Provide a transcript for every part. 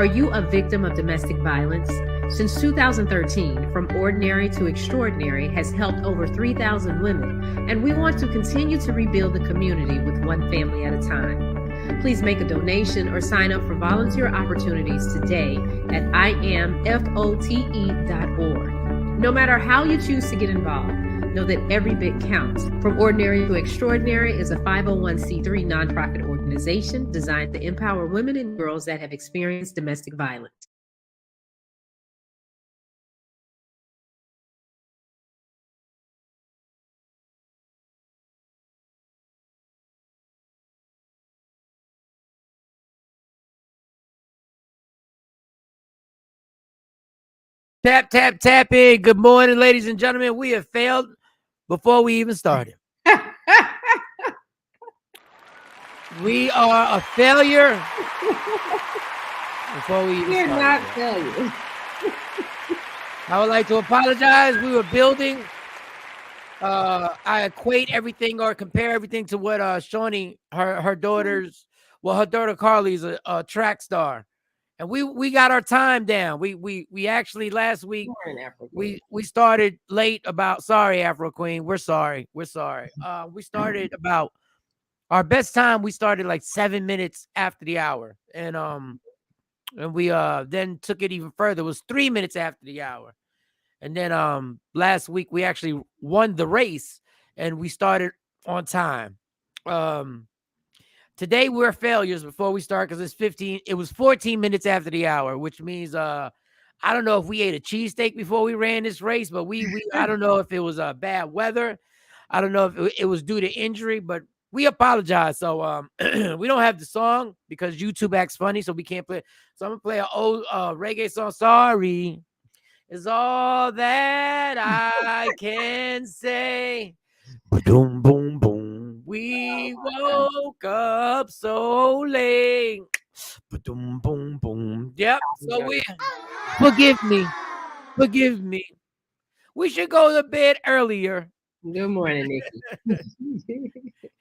Are you a victim of domestic violence? Since 2013, From Ordinary to Extraordinary has helped over 3,000 women, and we want to continue to rebuild the community with one family at a time. Please make a donation or sign up for volunteer opportunities today at imfote.org. No matter how you choose to get involved, know that every bit counts. From Ordinary to Extraordinary is a 501c3 nonprofit organization designed to empower women and girls that have experienced domestic violence. Tap, tap, tapping. Good morning, ladies and gentlemen. We have failed before we even started. We are a failure before we even started. We're not failures. I would like to apologize. We were building. I equate everything or compare everything to what Shawnee, her daughter's, well, her daughter Carly's a track star. And we got our time down. We actually last week we started late about sorry, Afro Queen. We're sorry. We started about our best time. We started like 7 minutes after the hour. And we then took it even further. It was 3 minutes after the hour. And then last week we actually won the race and we started on time. Today we're failures before we start because it was 14 minutes after the hour, which means I don't know if we ate a cheesesteak before we ran this race, but I don't know if it was bad weather. I don't know if it was due to injury, but we apologize. So we don't have the song because YouTube acts funny, so we can't play. So I'm gonna play an old reggae song. Sorry is all that I can say. Boom, boom, boom. We woke up so late. Boom, boom, boom. Yep. So forgive me. We should go to bed earlier. Good morning, Nikki.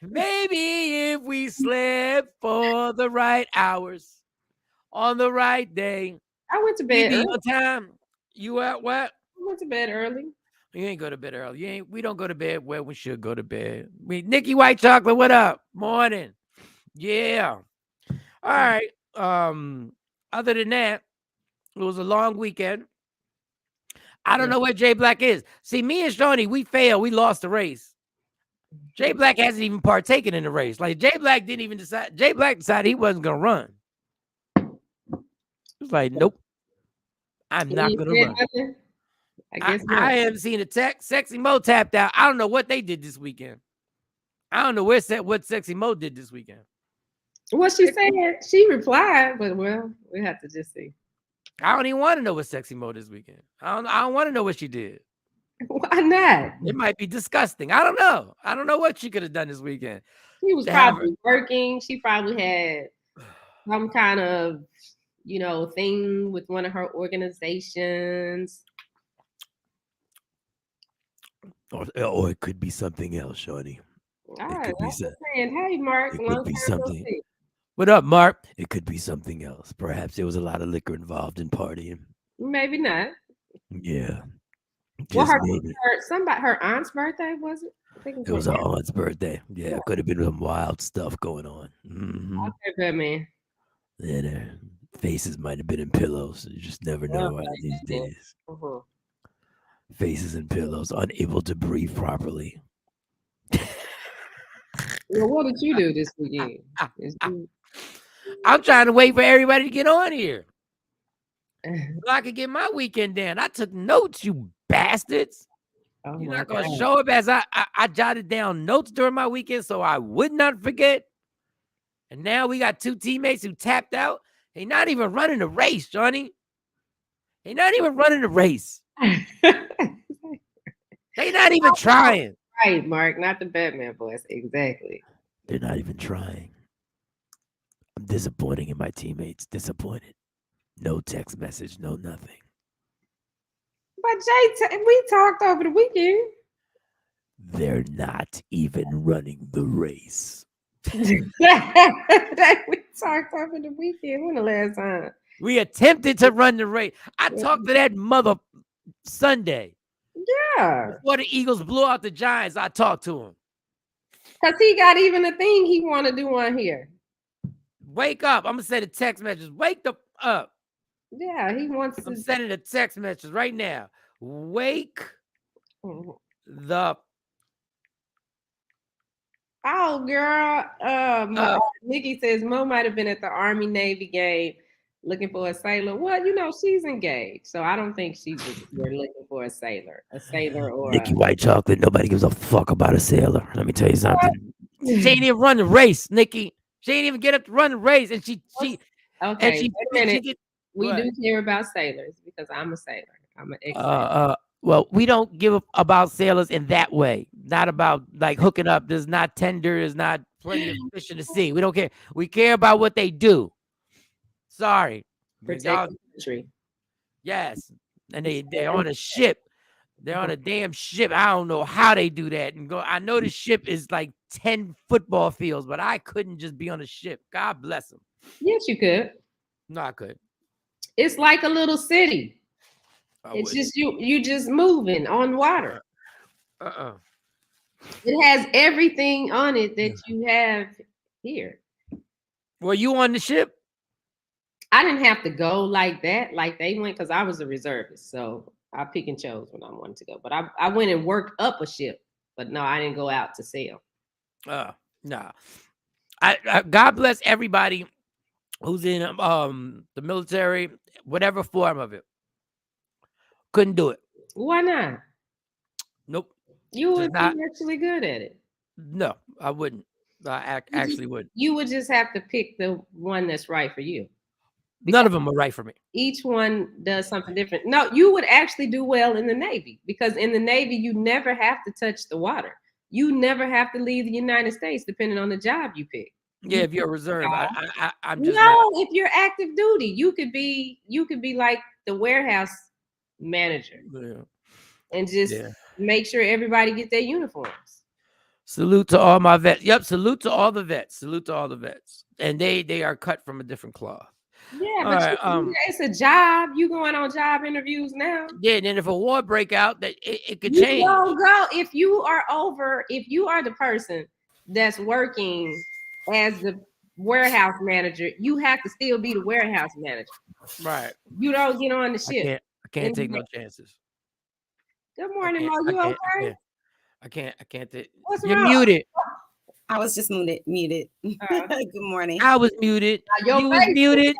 Maybe if we slept for the right hours on the right day. I went to bed early. On time. You at what? I went to bed early. You ain't go to bed early. We don't go to bed where we should go to bed. Nikki White Chocolate, what up? Morning. Yeah. All right. Other than that, it was a long weekend. I don't know where Jay Black is. See, me and Shawnee, we failed. We lost the race. Jay Black hasn't even partaken in the race. Like Jay Black didn't even decide. Jay Black decided he wasn't gonna run. It was like, nope. I'm not gonna run. Nothing? I haven't seen a Sexy Mo tapped out. I don't know what they did this weekend. I don't know what Sexy Mo did this weekend. What she said, she replied, but well, we have to just see. I don't even want to know what Sexy Mo this weekend. I don't want to know what she did. Why not? It might be disgusting. I don't know. I don't know what she could have done this weekend. She was probably working. She probably had some kind of, thing with one of her organizations. Or it could be something else, Shawnee. All right, I'm saying, hey, Mark. It could be something. What up, Mark? It could be something else. Perhaps there was a lot of liquor involved in partying. Maybe not. Yeah. Well, her aunt's birthday, was it? I think it was her aunt's birthday. Yeah, it could have been some wild stuff going on. Mm-hmm. Okay, Batman. Yeah, their faces might have been in pillows. You just never know these days. Uh-huh. Faces and pillows, unable to breathe properly. Well, what did you do this weekend? I'm trying to wait for everybody to get on here so I could get my weekend down. I took notes, you bastards. Oh, You're not going to show up as I jotted down notes during my weekend so I would not forget. And now we got two teammates who tapped out. They're not even running the race, Johnny. They're not even running the race. They're not even trying. Right, Mark, not the Batman voice. Exactly. They're not even trying. I'm disappointing in my teammates. Disappointed. No text message, no nothing. But Jay, we talked over the weekend. They're not even running the race. We talked over the weekend. When the last time? We attempted to run the race. I talked to that mother Sunday. Yeah. Before the Eagles blew out the Giants, I talked to him. Because he got even a thing he want to do on here. Wake up. I'm going to send a text message. Wake the up. Yeah, he wants I'm to. sending a text message right now. Wake the Oh, girl. Nikki says Mo might have been at the Army Navy game looking for a sailor. Well, she's engaged, so I don't think she was there looking for a sailor or Nikki White Chocolate. Nobody gives a fuck about a sailor. Let me tell you something. She ain't even run the race, Nikki. She ain't even get up to run the race, and she okay. and she, wait a minute. We what? do care about sailors because I'm a sailor. I'm an ex-sailor. Well, we don't give about sailors in that way. Not about like hooking up. There's not tender. There's not plenty of fish in the sea. We don't care. We care about what they do. Sorry. Protect the country. Yes. And they're on a ship. They're on a damn ship. I don't know how they do that. And go. I know the ship is like 10 football fields, but I couldn't just be on a ship. God bless them. Yes, you could. No, I could. It's like a little city. It's just you just moving on water. It has everything on it that you have here. Were you on the ship? I didn't have to go like that, like they went, because I was a reservist. So I pick and chose when I wanted to go. But I went and worked up a ship. But no, I didn't go out to sail. No. I God bless everybody who's in the military, whatever form of it. Couldn't do it. Why not? Nope. You would be actually good at it. No, I wouldn't. I actually would. You would just have to pick the one that's right for you. None of them are right for me. Each one does something different. No, you would actually do well in the Navy because in the Navy, you never have to touch the water. You never have to leave the United States, depending on the job you pick. Yeah, if you're a reserve, I'm just if you're active duty, you could be like the warehouse manager, and just make sure everybody gets their uniforms. Salute to all my vets. Yep, salute to all the vets. Salute to all the vets, and they are cut from a different cloth. Yeah, but it's a job. You going on job interviews now? Yeah, and then if a war break out, that it could change. Go if you are the person that's working as the warehouse manager, you have to still be the warehouse manager. Right. You don't get on the ship. I can't take no chances. Good morning, Mo. You okay? I can't. What's You're wrong? muted. I was just muted. Good morning. I was muted. You was muted.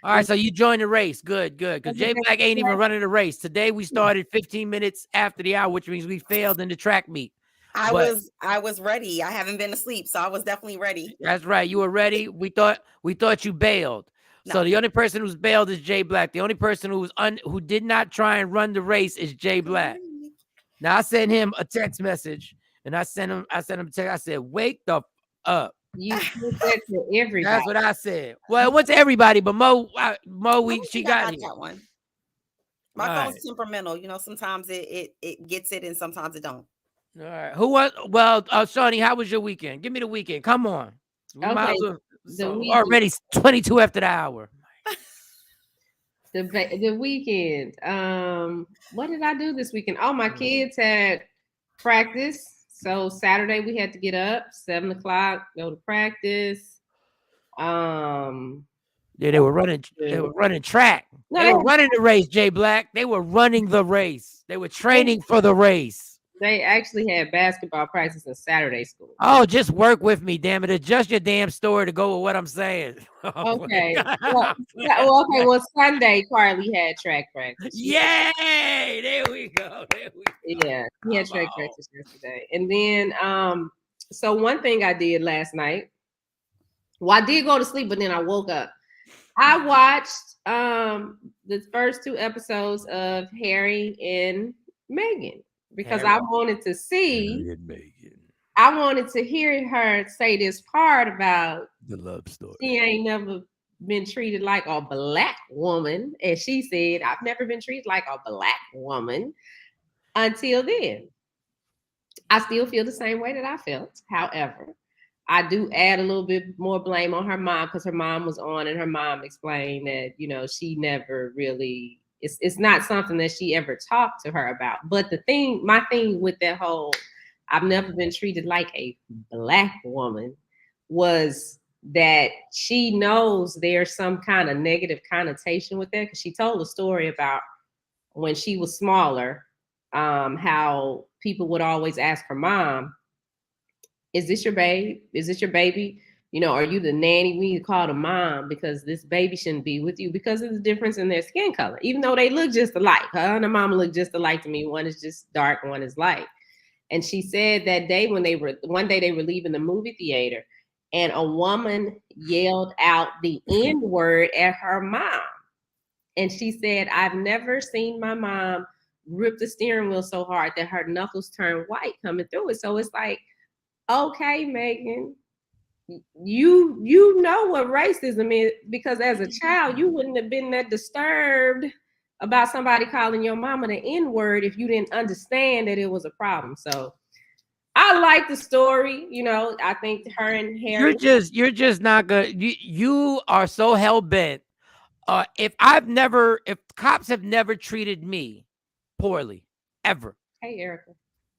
All right, so you joined the race. Good. Because J Black ain't even running the race. Today we started 15 minutes after the hour, which means we failed in the track meet. I was ready. I haven't been asleep, so I was definitely ready. That's right. You were ready. We thought you bailed. No. So the only person who's bailed is J Black. The only person who did not try and run the race is J Black. Now I sent him a text message, and I sent him a text. I said, "Wake the up." You said that to everybody. That's what I said. Well, it went to everybody, but she got that one. My phone's temperamental. Sometimes it gets it, and sometimes it don't. All right. Who was? Well, Shawnee, how was your weekend? Give me the weekend. Come on. Okay. Already 22 after the hour. The weekend. What did I do this weekend? Oh, my kids had practice. So Saturday we had to get up 7:00, go to practice. Yeah, they were running track. No, they were running the race, J Black. They were running the race. They were training for the race. They actually had basketball practice in Saturday school. Oh, just work with me, damn it. Adjust your damn story to go with what I'm saying. Okay. Well, Sunday, Carly had track practice. Yay! There we go. Yeah, he had track practice yesterday. And then, so one thing I did last night, I did go to sleep, but then I woke up. I watched the first 2 episodes of Harry and Meghan. Because I wanted to see, I wanted to hear her say this part about the love story. She ain't never been treated like a black woman. As she said, I've never been treated like a black woman until then. I still feel the same way that I felt. However, I do add a little bit more blame on her mom because her mom was on and her mom explained that, you know, she never really, it's not something that she ever talked to her about. But my thing with that whole, I've never been treated like a Black woman, was that she knows there's some kind of negative connotation with that, because she told a story about when she was smaller, how people would always ask her mom, is this your babe? Is this your baby? You know, are you the nanny? We need to call the mom because this baby shouldn't be with you because of the difference in their skin color, even though they look just alike. Her and her mama look just alike to me. One is just dark, one is light. And she said that day one day they were leaving the movie theater and a woman yelled out the N word at her mom. And she said, I've never seen my mom rip the steering wheel so hard that her knuckles turn white coming through it. So it's like, okay, Megan, you know what racism is, because as a child, you wouldn't have been that disturbed about somebody calling your mama the N-word if you didn't understand that it was a problem. So I like the story. You know, I think her and Harry. You're just not good. You are so hell bent. If cops have never treated me poorly, ever. Hey, Erica.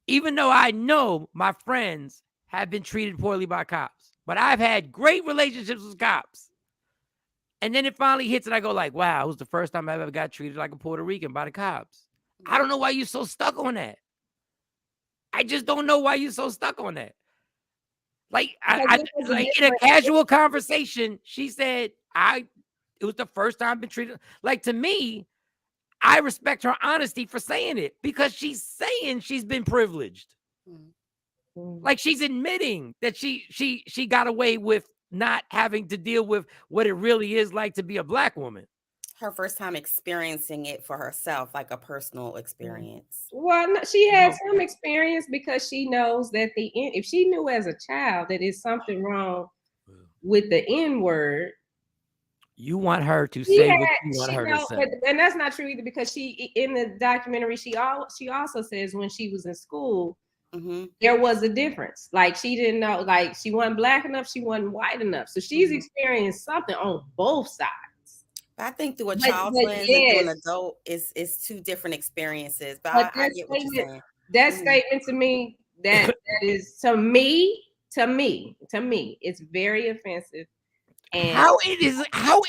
Even though I know my friends have been treated poorly by cops, but I've had great relationships with cops. And then it finally hits and I go like, wow, it was the first time I ever got treated like a Puerto Rican by the cops. I don't know why you're so stuck on that. I just don't know why you're so stuck on that. Like, like in a casual conversation, she said, it was the first time I've been treated. Like, to me, I respect her honesty for saying it because she's saying she's been privileged. Like, she's admitting that she got away with not having to deal with what it really is like to be a Black woman. Her first time experiencing it for herself, like a personal experience. Well, no, she had some experience because she knows that if she knew as a child that it's something wrong with the N-word, you want her to say what you want her to say. And that's not true either, because she, in the documentary, she also says when she was in school, there was a difference. Like, she didn't know, like, she wasn't Black enough, she wasn't white enough. So she's experienced something on both sides. I think through a child's lens and through an adult is two different experiences. But I get what you're saying. That statement to me, that is to me, it's very offensive. And how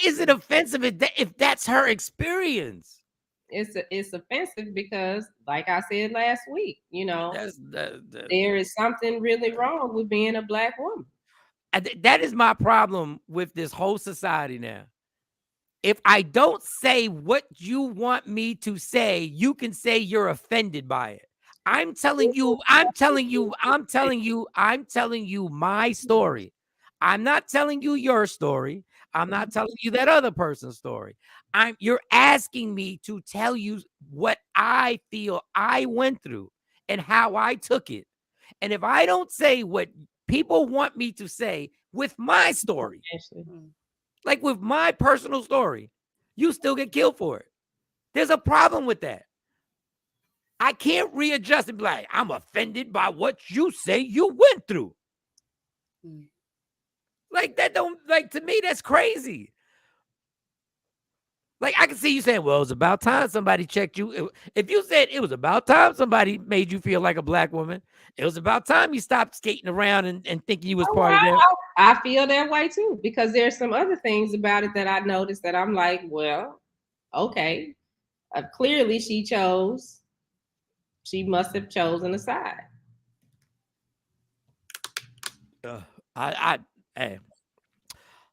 is it offensive if that's her experience? It's offensive because, like I said last week, you know, there is something really wrong with being a Black woman. That is my problem with this whole society now. If I don't say what you want me to say, you can say you're offended by it. I'm telling you my story. I'm not telling you your story. I'm not telling you that other person's story. You're asking me to tell you what I feel I went through and how I took it. And if I don't say what people want me to say with my story, like with my personal story, you still get killed for it. There's a problem with that. I can't readjust and be like, I'm offended by what you say you went through. Like, that don't, like, to me, that's crazy. Like, I can see you saying, well, it was about time somebody checked you. If you said it was about time somebody made you feel like a Black woman, it was about time you stopped skating around and thinking you was part of that. I feel that way too, because there's some other things about it that I noticed that I'm like, well, okay, clearly she must have chosen a side. Hey.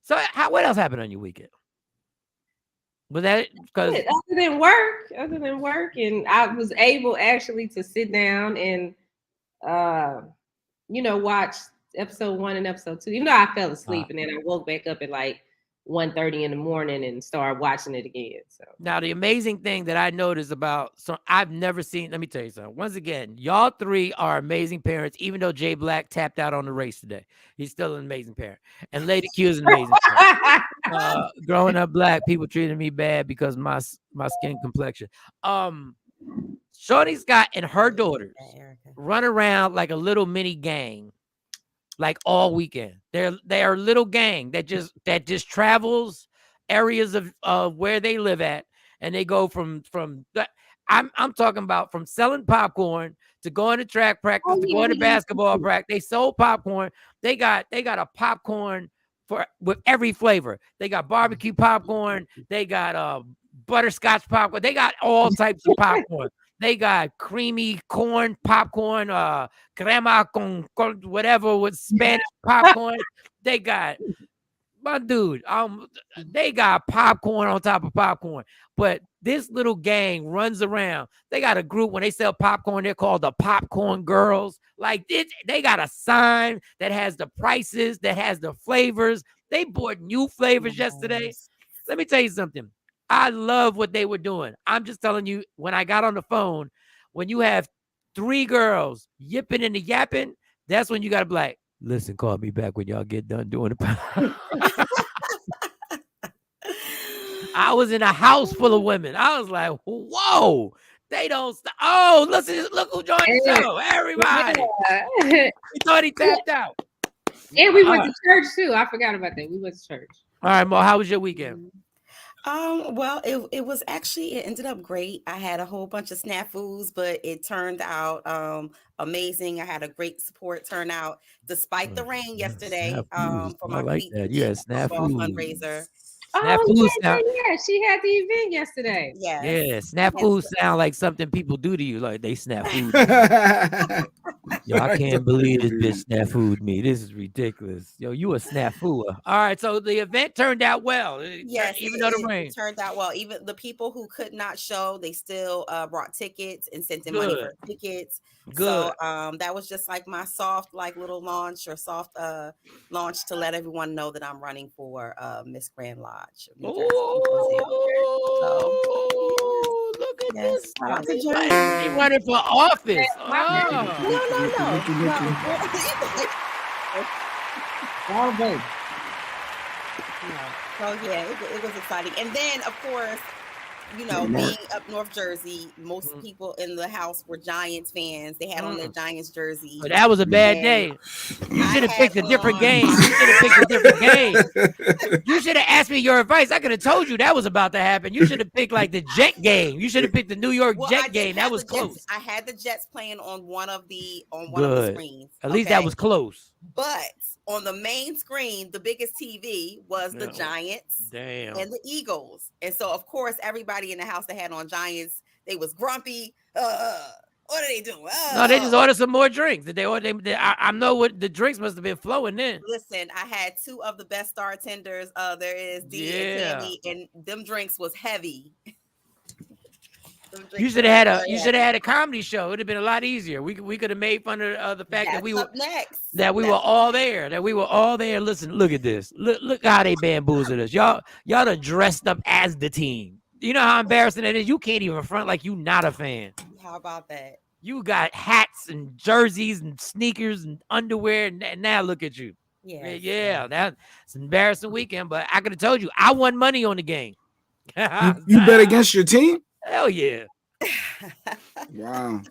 So what else happened on your weekend? Was that because other than work, and I was able actually to sit down and watch episode 1 and episode 2. Even though I fell asleep and then I woke back up at like 1:30 in the morning and started watching it again. So now the amazing thing that I noticed I've never seen, let me tell you something. Once again, y'all three are amazing parents, even though Jay Black tapped out on the race today. He's still an amazing parent. And Lady Q is an amazing parent. Growing up Black, people treated me bad because my skin complexion. Shorty Scott and her daughters run around like a little mini gang like all weekend. They're a little gang that just travels areas of where they live at, and they go from I'm talking about from selling popcorn to going to track practice to going to basketball practice. They sold popcorn. They got a popcorn with every flavor. They got barbecue popcorn. They got butterscotch popcorn. They got all types of popcorn. They got creamy corn popcorn, crema con whatever with Spanish popcorn. They got, my dude, they got popcorn on top of popcorn. But this little gang runs around. They got a group when they sell popcorn. They're called the Popcorn Girls. Like they got a sign that has the prices, that has the flavors. They bought new flavors yesterday. Let me tell you something. I love what they were doing. I'm just telling you, when I got on the phone, when you have 3 girls yipping and yapping, that's when you got to be like, listen, call me back when y'all get done doing the I was in a house full of women. I was like, whoa, they don't stop. Oh, listen, look who joined the show. Everybody. He thought he tapped out. And we went to church too. I forgot about that. We went to church. All right, Mo, how was your weekend? Well, it was actually, it ended up great. I had a whole bunch of snafus, but it turned out amazing. I had a great support turnout despite the rain yesterday. For my like that. You had snafu fundraiser. Snafu yeah, she had the event yesterday. Yes. Yeah, snafu sound like something people do to you, like they snafu. Yo, I can't believe this bitch snafu'd me. This is ridiculous. Yo, you a snafu. All right, so the event turned out well. Yes, even though the rain turned out well. Even the people who could not show, they still brought tickets and sent in money for tickets. Good. So that was just like my soft, like little launch launch to let everyone know that I'm running for Miss Grand Lodge. Oh, look at this. She running for office. No. So yeah, it was exciting. And then of course, you know, being up North Jersey, most people in the house were Giants fans. They had on their Giants jersey. But that was a bad day. You should have picked a different game. You should have picked a different game. You should have asked me your advice. I could have told you that was about to happen. You should have picked like the Jet game. You should have picked the New York Jet game. That was close. I had the Jets playing on one of the screens. At least that was close. But on the main screen, the biggest TV was the Giants and the Eagles. And so, of course, everybody in the house that had on Giants, they was grumpy. What are they doing? No, they just ordered some more drinks. I know what the drinks must have been flowing then. Listen, I had 2 of the best bartenders. There is D and Tammy, and them drinks was heavy. You should have had a comedy show. It'd have been a lot easier. We could have made fun of the fact that we were all there. That we were all there. Listen, look at this. Look how they bamboozled us. Y'all done dressed up as the team. You know how embarrassing that is? You can't even front like you not a fan. How about that? You got hats and jerseys and sneakers and underwear, and now look at you. Yeah, that's an embarrassing weekend. But I could have told you I won money on the game. You bet against your team? Hell yeah. Wow.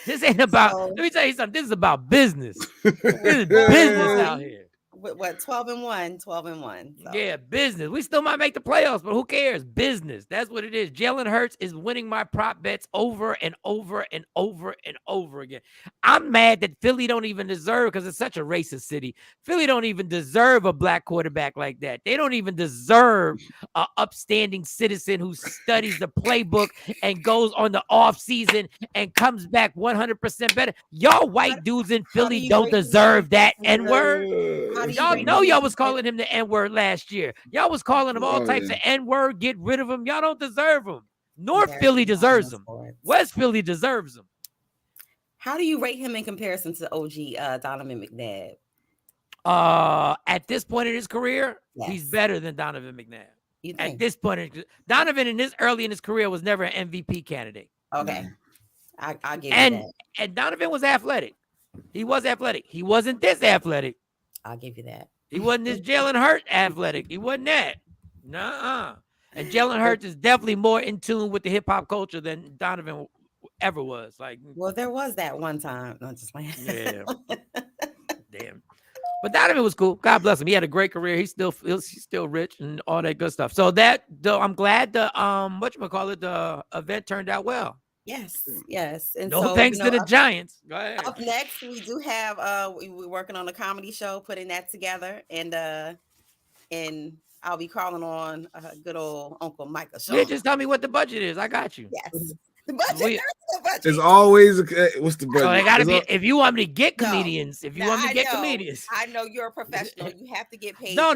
This ain't about, let me tell you something. This is about business. This is business out here. What, 12-1? 12-1. So. Yeah, business. We still might make the playoffs, but who cares? Business. That's what it is. Jalen Hurts is winning my prop bets over and over and over and over again. I'm mad that Philly don't even deserve, because it's such a racist city. Philly don't even deserve a black quarterback like that. They don't even deserve an upstanding citizen who studies the playbook and goes on the off season and comes back 100% better. Y'all white dudes in Philly don't deserve that N-word. Y'all know y'all was calling him the N-word last year. Y'all was calling him all types of N-word. Get rid of him. Y'all don't deserve him. North Philly deserves him. West Philly deserves him. How do you rate him in comparison to OG Donovan McNabb? At this point in his career, he's better than Donovan McNabb. At this point, Donovan early in his career was never an MVP candidate. Okay, I'll give you that. And Donovan was athletic. He was athletic. He wasn't this athletic. I'll give you that. He wasn't this Jalen Hurts athletic. He wasn't that. Nuh-uh. And Jalen Hurts is definitely more in tune with the hip hop culture than Donovan ever was. Like, well, there was that one time. I'm just like, yeah. Damn. But Donovan was cool. God bless him. He had a great career. He's still rich and all that good stuff. So I'm glad the whatchamacallit, the event turned out well. Yes. And no so, thanks to the Giants. Go ahead. Up next, we do have we're working on a comedy show, putting that together, and I'll be calling on good old Uncle Michael Shawn. Yeah, just tell me what the budget is. I got you. Yes. The budget. There's no budget. It's always what's the budget? So it gotta be if you want me to get comedians. If you want me to get comedians, I know you're a professional. You have to get paid. No.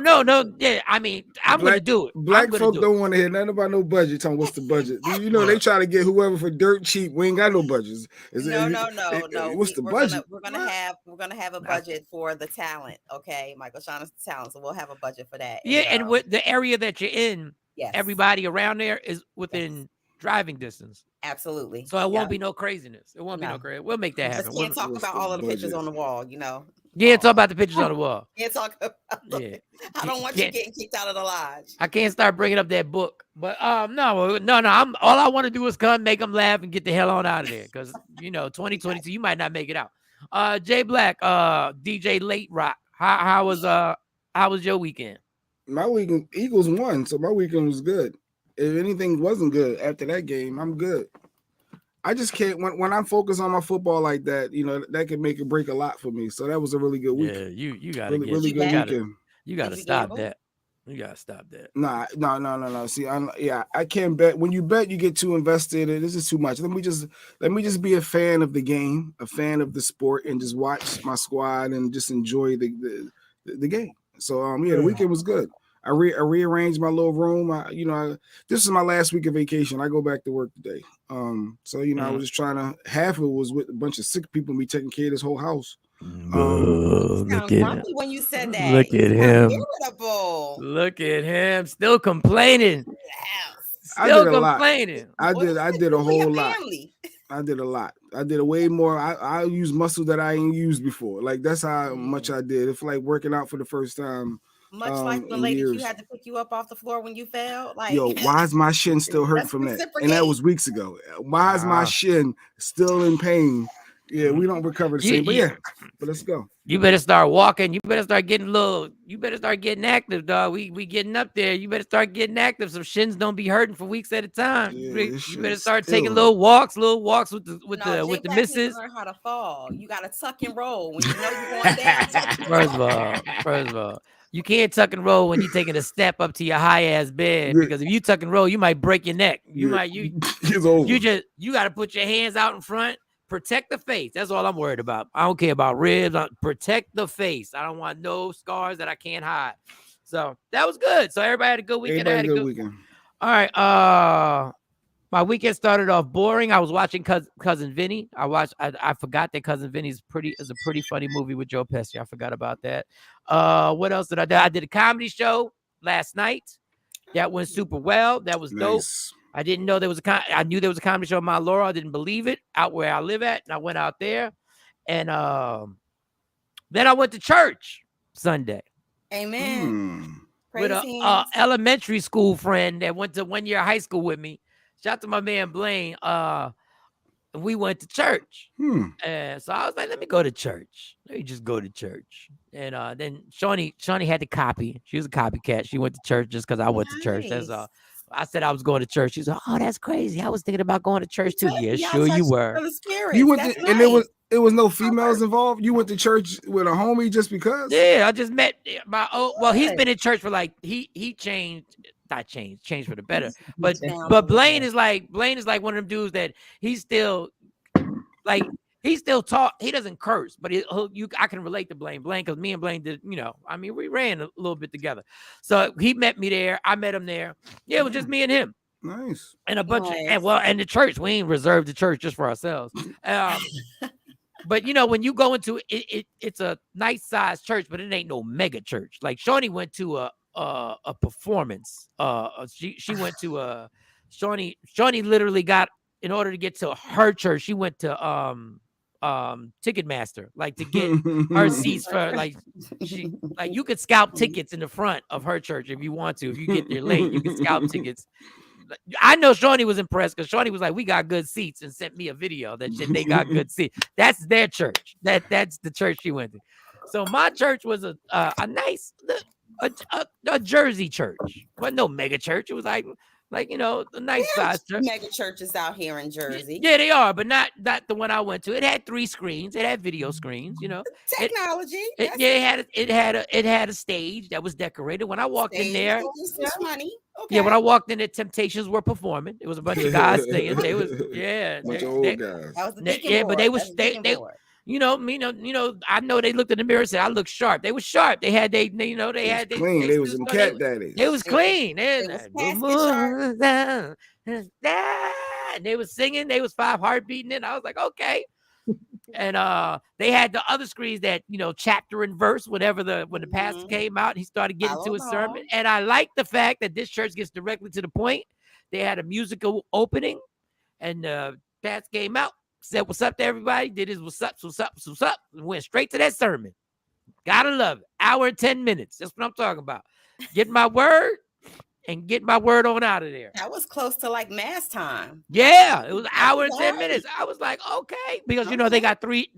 Yeah, I mean, I'm gonna do it. Black folk don't want to hear nothing about no budget. Tell me what's the budget. You know they try to get whoever for dirt cheap. We ain't got no budgets. No. What's the budget? We're gonna have a budget for the talent. Okay, Michael Shawn is the talent, so we'll have a budget for that. Yeah, and with the area that you're in, yes, everybody around there is within driving distance. Absolutely. So it won't be no craziness. It won't be no crazy. We'll make that happen. We can't talk about all of the pictures on the wall, Yeah, talk about the pictures on the wall. Can't talk about I don't want you getting kicked out of the lodge. I can't start bringing up that book. But no. All I want to do is come, make them laugh, and get the hell on out of there. Because 2022, you might not make it out. Jay Black, DJ Late Rock. How was your weekend? My weekend, Eagles won, so my weekend was good. If anything wasn't good after that game, I'm good. I just can't when I'm focused on my football like that, that can make or break a lot for me. So that was a really good week. Yeah, you got to really good weekend. You got to stop that. You got to stop that. No. See, I can't bet. When you bet, you get too invested. This is too much. Let me just be a fan of the game, a fan of the sport, and just watch my squad and just enjoy the game. So the weekend was good. I rearranged my little room. This is my last week of vacation. I go back to work today. I was just trying to. Half of it was with a bunch of sick people, me taking care of this whole house. Look at him. When you said that, look at him. Irritable. Look at him, still complaining. I did a lot. I did a whole lot. I did a lot. I did a way more. I used muscles that I ain't used before. Like that's how much I did. It's like working out for the first time. Much like the lady who had to pick you up off the floor when you fell. Like, yo, why is my shin still hurting from that? And that was weeks ago. Why is my shin still in pain? Yeah, we don't recover the same. But let's go. You better start walking. You better start getting you better start getting active, dog. We getting up there. You better start getting active so shins don't be hurting for weeks at a time. Yeah, you better start taking little walks with the missus. Learn how to fall. You gotta tuck and roll when you know you're going down. First of all. You can't tuck and roll when you're taking a step up to your high ass bed because if you tuck and roll, you might break your neck. You got to put your hands out in front, protect the face. That's all I'm worried about. I don't care about ribs. Protect the face. I don't want no scars that I can't hide. So that was good. So everybody had a good weekend. Weekend. All right. My weekend started off boring. I was watching Cousin Vinny. I forgot that Cousin Vinny is a pretty funny movie with Joe Pesci. I forgot about that. What else did I do? I did a comedy show last night. That went super well. That was dope. I didn't know there was I knew there was a comedy show in Mount Laurel. I didn't believe it out where I live at. And I went out there. And then I went to church Sunday. Amen. With an elementary school friend that went to 1 year high school with me. Shout out to my man Blaine. We went to church. And so I was like, let me go to church. Let me just go to church. And then Shawnee had to copy. She was a copycat. She went to church just because I went to church. That's all. I said I was going to church. She's like, oh, that's crazy. I was thinking about going to church too. Yeah, sure you were. You went to, and it was no females involved. You went to church with a homie just because? Yeah, I just met he's been in church for like he changed for the better. But Blaine is like one of them dudes that he's still taught. He doesn't curse, but I can relate to Blaine because me and Blaine did, we ran a little bit together. So he met me there. I met him there. Yeah, it was just me and him. Nice. And a bunch and the church, we ain't reserved the church just for ourselves. But when you go into it, it's a nice sized church, but it ain't no mega church. Like Shawnee went to a performance. She went to Shawnee literally got, in order to get to her church, she went to Ticketmaster, like to get her seats for you could scalp tickets in the front of her church if you want to. If you get there late, you can scalp tickets. I know Shawnee was impressed because Shawnee was like, we got good seats, and sent me a video that they got good seats. That's their church. That's the church she went to. So my church was a nice a Jersey church, but no mega church. It was like a nice size church. Mega churches out here in Jersey. Yeah, they are, but not the one I went to. It had 3 screens. It had video screens. Technology. It had a stage that was decorated. When I walked in there, money. Okay. Yeah, when I walked in, the Temptations were performing. It was a bunch of guys singing. They was bunch of old guys. That was the but they was they I know they looked in the mirror and said, I look sharp. They was sharp. They had they had clean. They was some cat daddies. They was clean. And they was singing. They was 5 heartbeating it. I was like, okay. And they had the other screens that chapter and verse, when the pastor came out, he started getting to his sermon. And I like the fact that this church gets directly to the point. They had a musical opening, and pastor came out, said what's up to everybody, did his what's up, and went straight to that sermon. Gotta love it. Hour and 10 minutes. That's what I'm talking about. Get my word and get my word on out of there. That was close to like mass time. Yeah, it was an hour and 10 minutes. I was like, okay, because they got three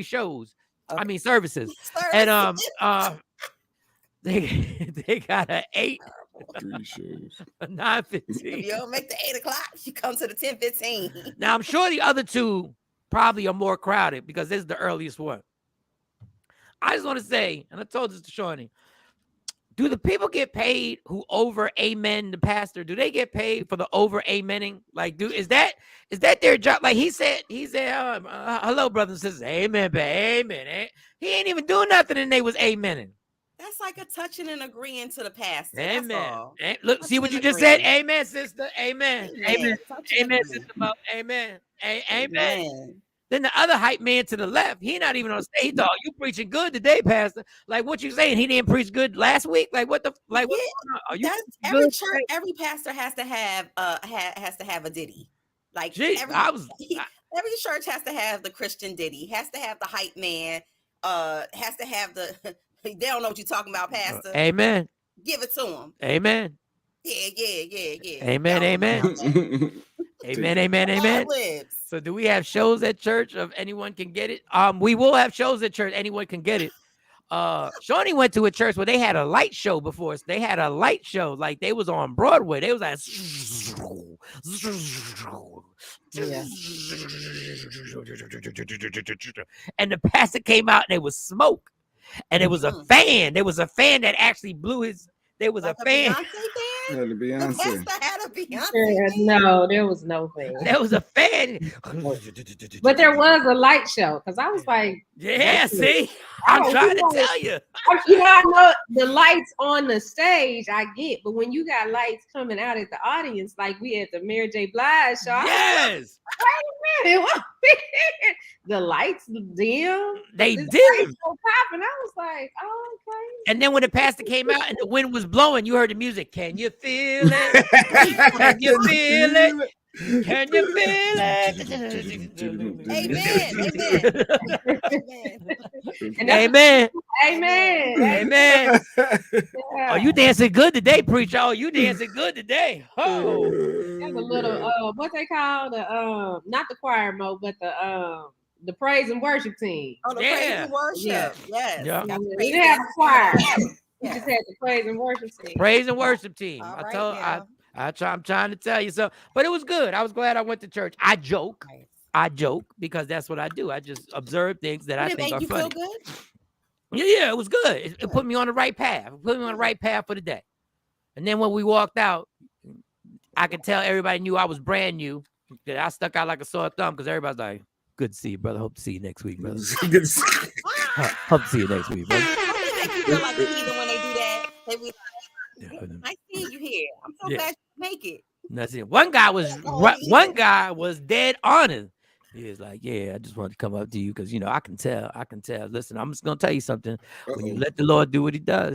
shows. Okay. I mean services. And they got an 8. 3 shows. 9:15. If you don't make the 8 o'clock, you come to the 10:15. Now I'm sure the other 2 probably are more crowded because this is the earliest one. I just want to say, and I told this to Shawnee, do the people get paid who over amen the pastor? Do they get paid for the over amening? Like, is that their job? Like he said, hello, brothers and sisters, amen, but amen. He ain't even doing nothing, and they was amening. That's like a touching and agreeing to the pastor. Amen. That's all. Look, see what you just said? Amen, sister. Amen. Amen, sister. Amen. Amen. Then the other hype man to the left, he not even on stage. He thought, you preaching good today, pastor. Like, what you saying? He didn't preach good last week? Like, what the like? What, are you every church, every pastor has to have a ditty. Like, every church has to have the Christian ditty. Has to have the hype man. Has to have the. They don't know what you're talking about, pastor. Amen. Give it to him. Amen. Yeah. Amen. Amen. So do we have shows at church of anyone can get it? We will have shows at church. Anyone can get it. Shawnee went to a church where they had a light show before us. They had a light show. Like they was on Broadway. They was like, and the pastor came out and there was smoke. And it was a fan. There was a fan that actually blew his. There was like a fan. The Beyonce. Had a Beyonce. No, there was no fan. There was a fan. But there was a light show because I was like, yeah, see, I'm trying to tell you. I know the lights on the stage, I get, but when you got lights coming out at the audience, like we at the Mary J. Blige show, yes. Wait a minute, the lights dim. They dim. And I was like, oh, okay. And then when the pastor came out and the wind was blowing, you heard the music. Can you feel it? Can you feel it? Can you feel it? Amen. Amen. Oh, you dancing good today, preacher. Oh, you dancing good today. Oh. There's a little what they call the not the choir mode, but the praise and worship team. Oh, the praise and worship. Yes. Yeah. We didn't have a choir. We just had the praise and worship team. Praise and worship team. Right, I'm trying to tell you so, but it was good. I was glad I went to church. I joke because that's what I do. I just observe things that I think are funny. Feel good? Yeah, it was good. It put me on the right path. It put me on the right path for the day. And then when we walked out, I could tell everybody knew I was brand new. That I stuck out like a sore thumb because everybody's like, "Good to see you, brother. Hope to see you next week, brother. Good to see you. Hope to see you next week, brother." Feel like even when they do that, they be like, "I see you here. I'm so glad you make it." That's it. One guy was dead honest. He was like, "Yeah, I just wanted to come up to you because I can tell. Listen, I'm just gonna tell you something. When you let the Lord do what He does."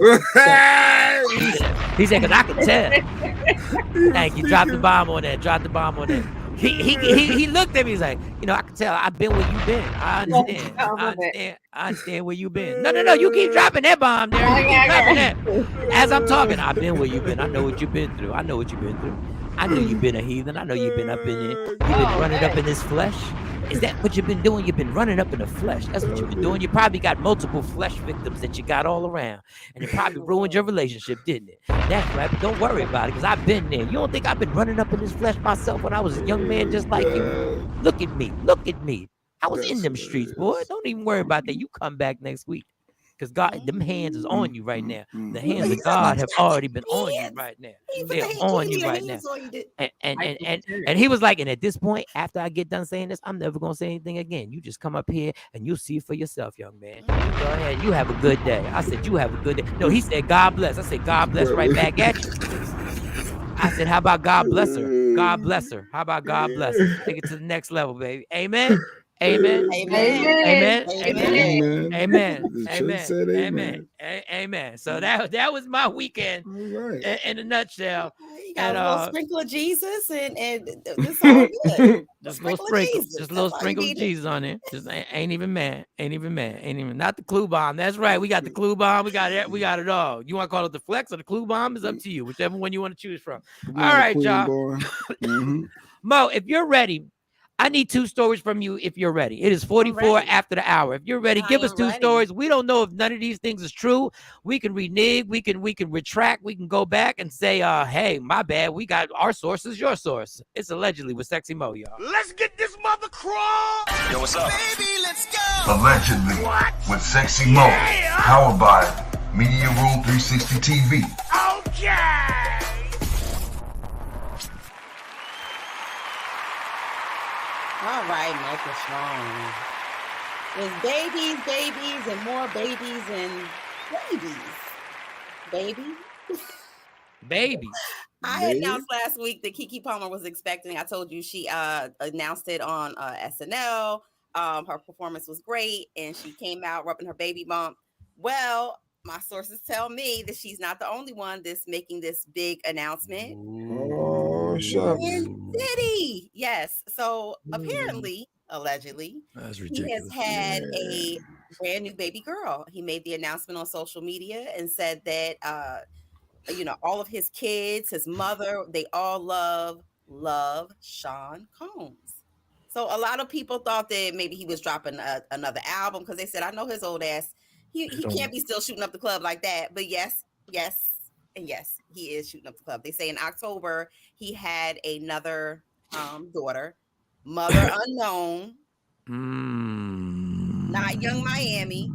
He said, "Because I can thank you. Drop the bomb on that. He looked at me. He's like, I can tell. I've been where you've been. I understand where you've been. No. You keep dropping that bomb there. You keep dropping that. As I'm talking, I've been where you've been. I know what you've been through. I know you've been a heathen. I know you've been up in it. You've been running up in this flesh. Is that what you've been doing? You've been running up in the flesh. That's what you've been doing. You probably got multiple flesh victims that you got all around. And it probably ruined your relationship, didn't it? That's right. But don't worry about it, because I've been there. You don't think I've been running up in this flesh myself when I was a young man just like you? Look at me. Look at me. I was in them streets, boy. Don't even worry about that. You come back next week. Because God, them hands is on you right now. The hands of God have already been on you right now. They're on you right now. And he was like, and at this point, after I get done saying this, I'm never gonna say anything again. You just come up here and you'll see for yourself, young man. You go ahead, you have a good day. I said, you have a good day. No, he said, God bless. I said, God bless right back at you. I said, how about God bless her? God bless her. How about God bless her? Take it to the next level, baby. Amen. Amen. Amen. Amen. Amen. Amen. Amen. So that was my weekend in a nutshell. And a little sprinkle of Jesus and this all good. Just a little sprinkle of Jesus on it. Just ain't even mad. Not the clue bomb. That's right. We got the clue bomb. We got it all. You want to call it the flex or the clue bomb? Is up to you. Whichever one you want to choose from. All right, y'all. Mo, if you're ready, I need 2 stories from you if you're ready. It is 44 after the hour. If you're ready, give us 2 stories. We don't know if none of these things is true. We can renege, we can retract, we can go back and say, hey, my bad. We got our source is your source. It's allegedly with Sexy Mo, y'all. Let's get this mother crawl. Yo, what's up? Baby, let's go. Allegedly with Sexy Mo. Powered by Media Room 360 TV. Okay. All right, Michael Shawn. There's babies, and more babies and babies. Baby. I announced last week that Keke Palmer was expecting. I told you she announced it on SNL. Her performance was great, and she came out rubbing her baby bump. Well, my sources tell me that she's not the only one that's making this big announcement. Oh, shucks. And Diddy, yes. So apparently, allegedly, he has had a brand new baby girl. He made the announcement on social media and said that all of his kids, his mother, they all love Shawn Combs. So a lot of people thought that maybe he was dropping another album because they said, I know his old ass. He can't be still shooting up the club like that. But yes, he is shooting up the club. They say in October he had another daughter, mother unknown, not Young Miami.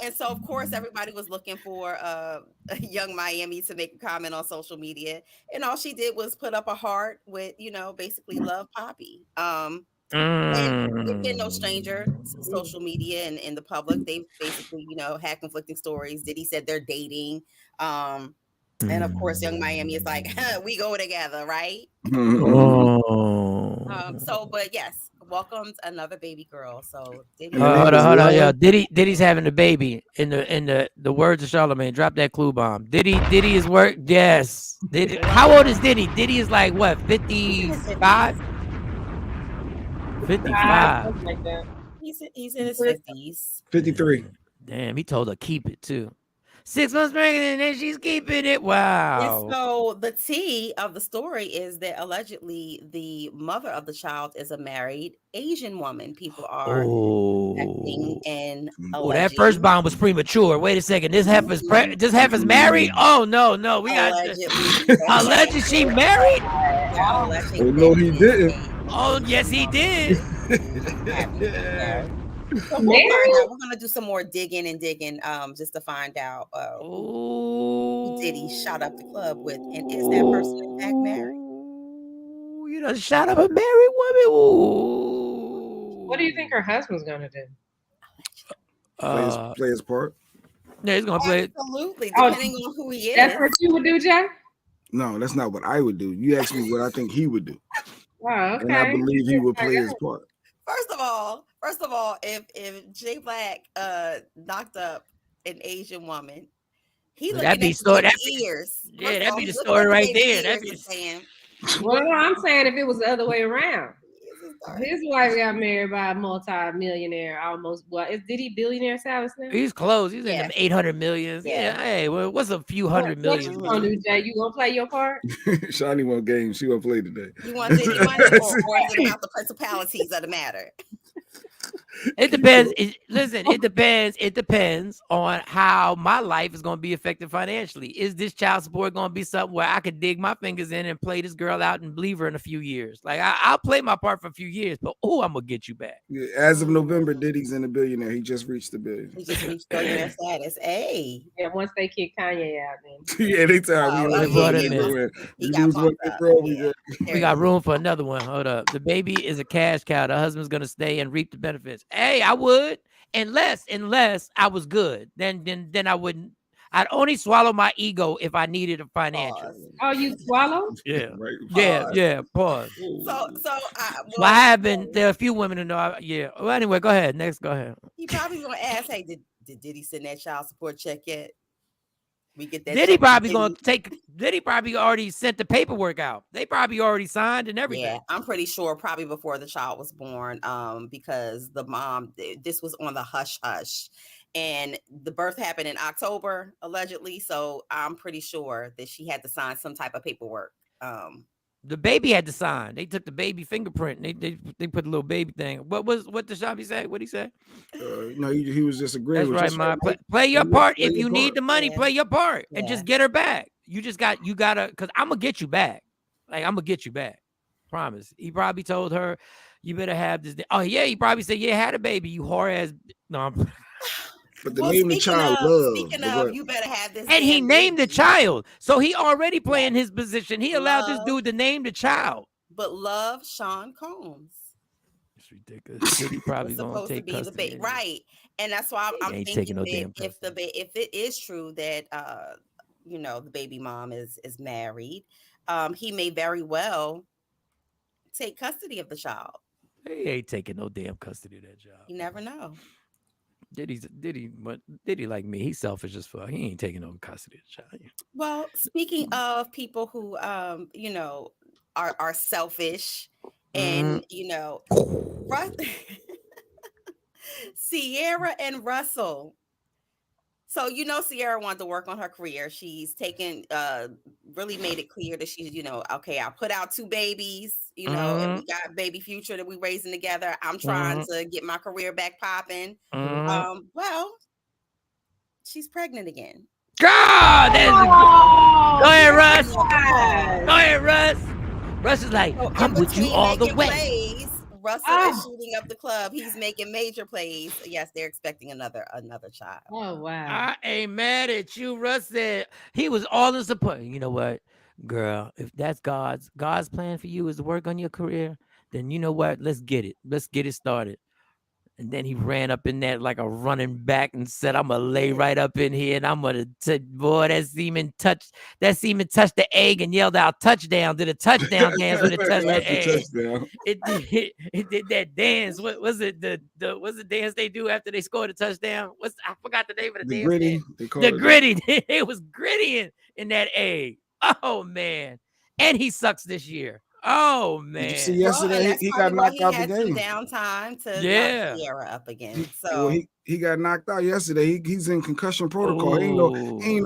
And so of course everybody was looking for Young Miami to make a comment on social media, and all she did was put up a heart with basically love Poppy. And they've been no stranger to social media and in the public. They've basically, had conflicting stories. Diddy said they're dating. And of course, Young Miami is like, we go together, right? But yes, welcomed another baby girl. So Diddy, hold on, yo. Diddy's having a baby in the words of Charlamagne. Drop that clue bomb. Diddy is work. Yes. How old is Diddy? Diddy is like what, 55? 55. Like that. He's in his 50s. 53. Damn, he told her keep it too. 6 months pregnant and then she's keeping it. Wow. And so the tea of the story is that allegedly the mother of the child is a married Asian woman. People are acting and that first bomb was premature. Wait a second. This heifer's married? Oh no. We got allegedly she married? Oh no, he didn't. Oh, yes, he did. So we're gonna do some more digging, just to find out who Diddy shot up the club with, and is that person in fact married? You know, shot up a married woman. Ooh. What do you think her husband's gonna do? Play his part. Yeah, he's gonna play. Absolutely, depending on who he is. That's what you would do, Jay? No, that's not what I would do. You asked me what I think he would do. Oh, okay. And I believe he would play his part. First of all, if Jay Black knocked up an Asian woman, that'd be story. Ears. Yeah, that'd be the story right there. That'd be Well, I'm saying if it was the other way around. His wife got married by a multi-millionaire almost. Well, is Diddy billionaire status now? He's close. He's in Yeah. them 800 millions. Yeah. Yeah. Hey, well, what's a few What hundred you million? gonna do, Jay? You gonna play your part? Shawnee won game. She won't play today. You want Diddy money, or is it about the principalities of the matter? It depends. Listen, it depends. It depends on how my life is going to be affected financially. Is this child support going to be something where I could dig my fingers in and play this girl out and leave her in a few years? Like I'll play my part for a few years, but I'm gonna get you back. Yeah, as of November, Diddy's in the billionaire. He just reached the billion. He just reached billionaire status. Hey. Yeah, once they kick Kanye out, then. Yeah, they tell me. yeah, he got bumped up. Yeah. We got room for another one. Hold up. The baby is a cash cow. The husband's gonna stay and reap the benefits. Hey, I would, unless I was good. Then I wouldn't. I'd only swallow my ego if I needed a financial. Oh, you swallow? Yeah, Right. yeah. Pause. So Well, I have been. There are a few women who know. Yeah. Well, anyway, go ahead. Next, go ahead. He probably gonna ask, "Hey, did Diddy send that child support check yet? We get that." Diddy probably gonna take. Diddy probably already sent the paperwork out. They probably already signed and everything. Yeah, I'm pretty sure probably before the child was born, because the mom, this was on the hush hush, and the birth happened in October allegedly. So I'm pretty sure that she had to sign some type of paperwork. The baby had to sign. They took the baby fingerprint. And they put a little baby thing. What did Shabby say? What did he say? No, he was just agreeing. That's with right, you. man. Play your part. Play If your you need part. the money, Yeah. play your part and Yeah. just get her back. You gotta, because I'm gonna get you back. Like, I'm gonna get you back. Promise. He probably told her, you better have this. Oh, yeah. He probably said, yeah, had a baby, you whore ass. No, But the name the child speaking love. of, you better have this. and he damn named the baby. child. So he already playing his position. He allowed this dude to name the child. But love Shawn Combs. It's ridiculous. He probably Was gonna supposed to take be the custody. baby, right? And that's why I'm ain't thinking taking no damn that if it is true that the baby mom is married, he may very well take custody of the child. He ain't taking no damn custody of that job. You never know. Did he like me? He's selfish as fuck. He ain't taking no custody of the child. Well, speaking of people who are selfish and Sierra and Russell. So Sierra wanted to work on her career. She's really made it clear that she's, okay, I put out 2 babies, and we got baby Future that we raising together. I'm trying to get my career back popping. Well, she's pregnant again. God, go ahead, Russ. Go ahead, Russ. Russ is like, So I'm in with you between all the making way. plays, Russell is shooting up the club. He's making major plays. Yes, they're expecting another child. Oh wow! I ain't mad at you. Russ said he was all in support. You know what, girl? If that's God's plan for you is to work on your career, then you know what? Let's get it. Let's get it started. And then he ran up in that like a running back and said, I'm going to lay right up in here and I'm going to, boy, that semen touched the egg and yelled out touchdown. Did a touchdown dance when it touched the egg. It did that dance. What was it? What's the dance they do after they scored a touchdown? I forgot the name of the dance. Gritty. The gritty. It was gritty in that egg. Oh, man. And he sucks this year. Oh man! Did you see yesterday he got knocked out the game. Downtime to knock Sierra up again. So he got knocked out yesterday. He's in concussion protocol. He ain't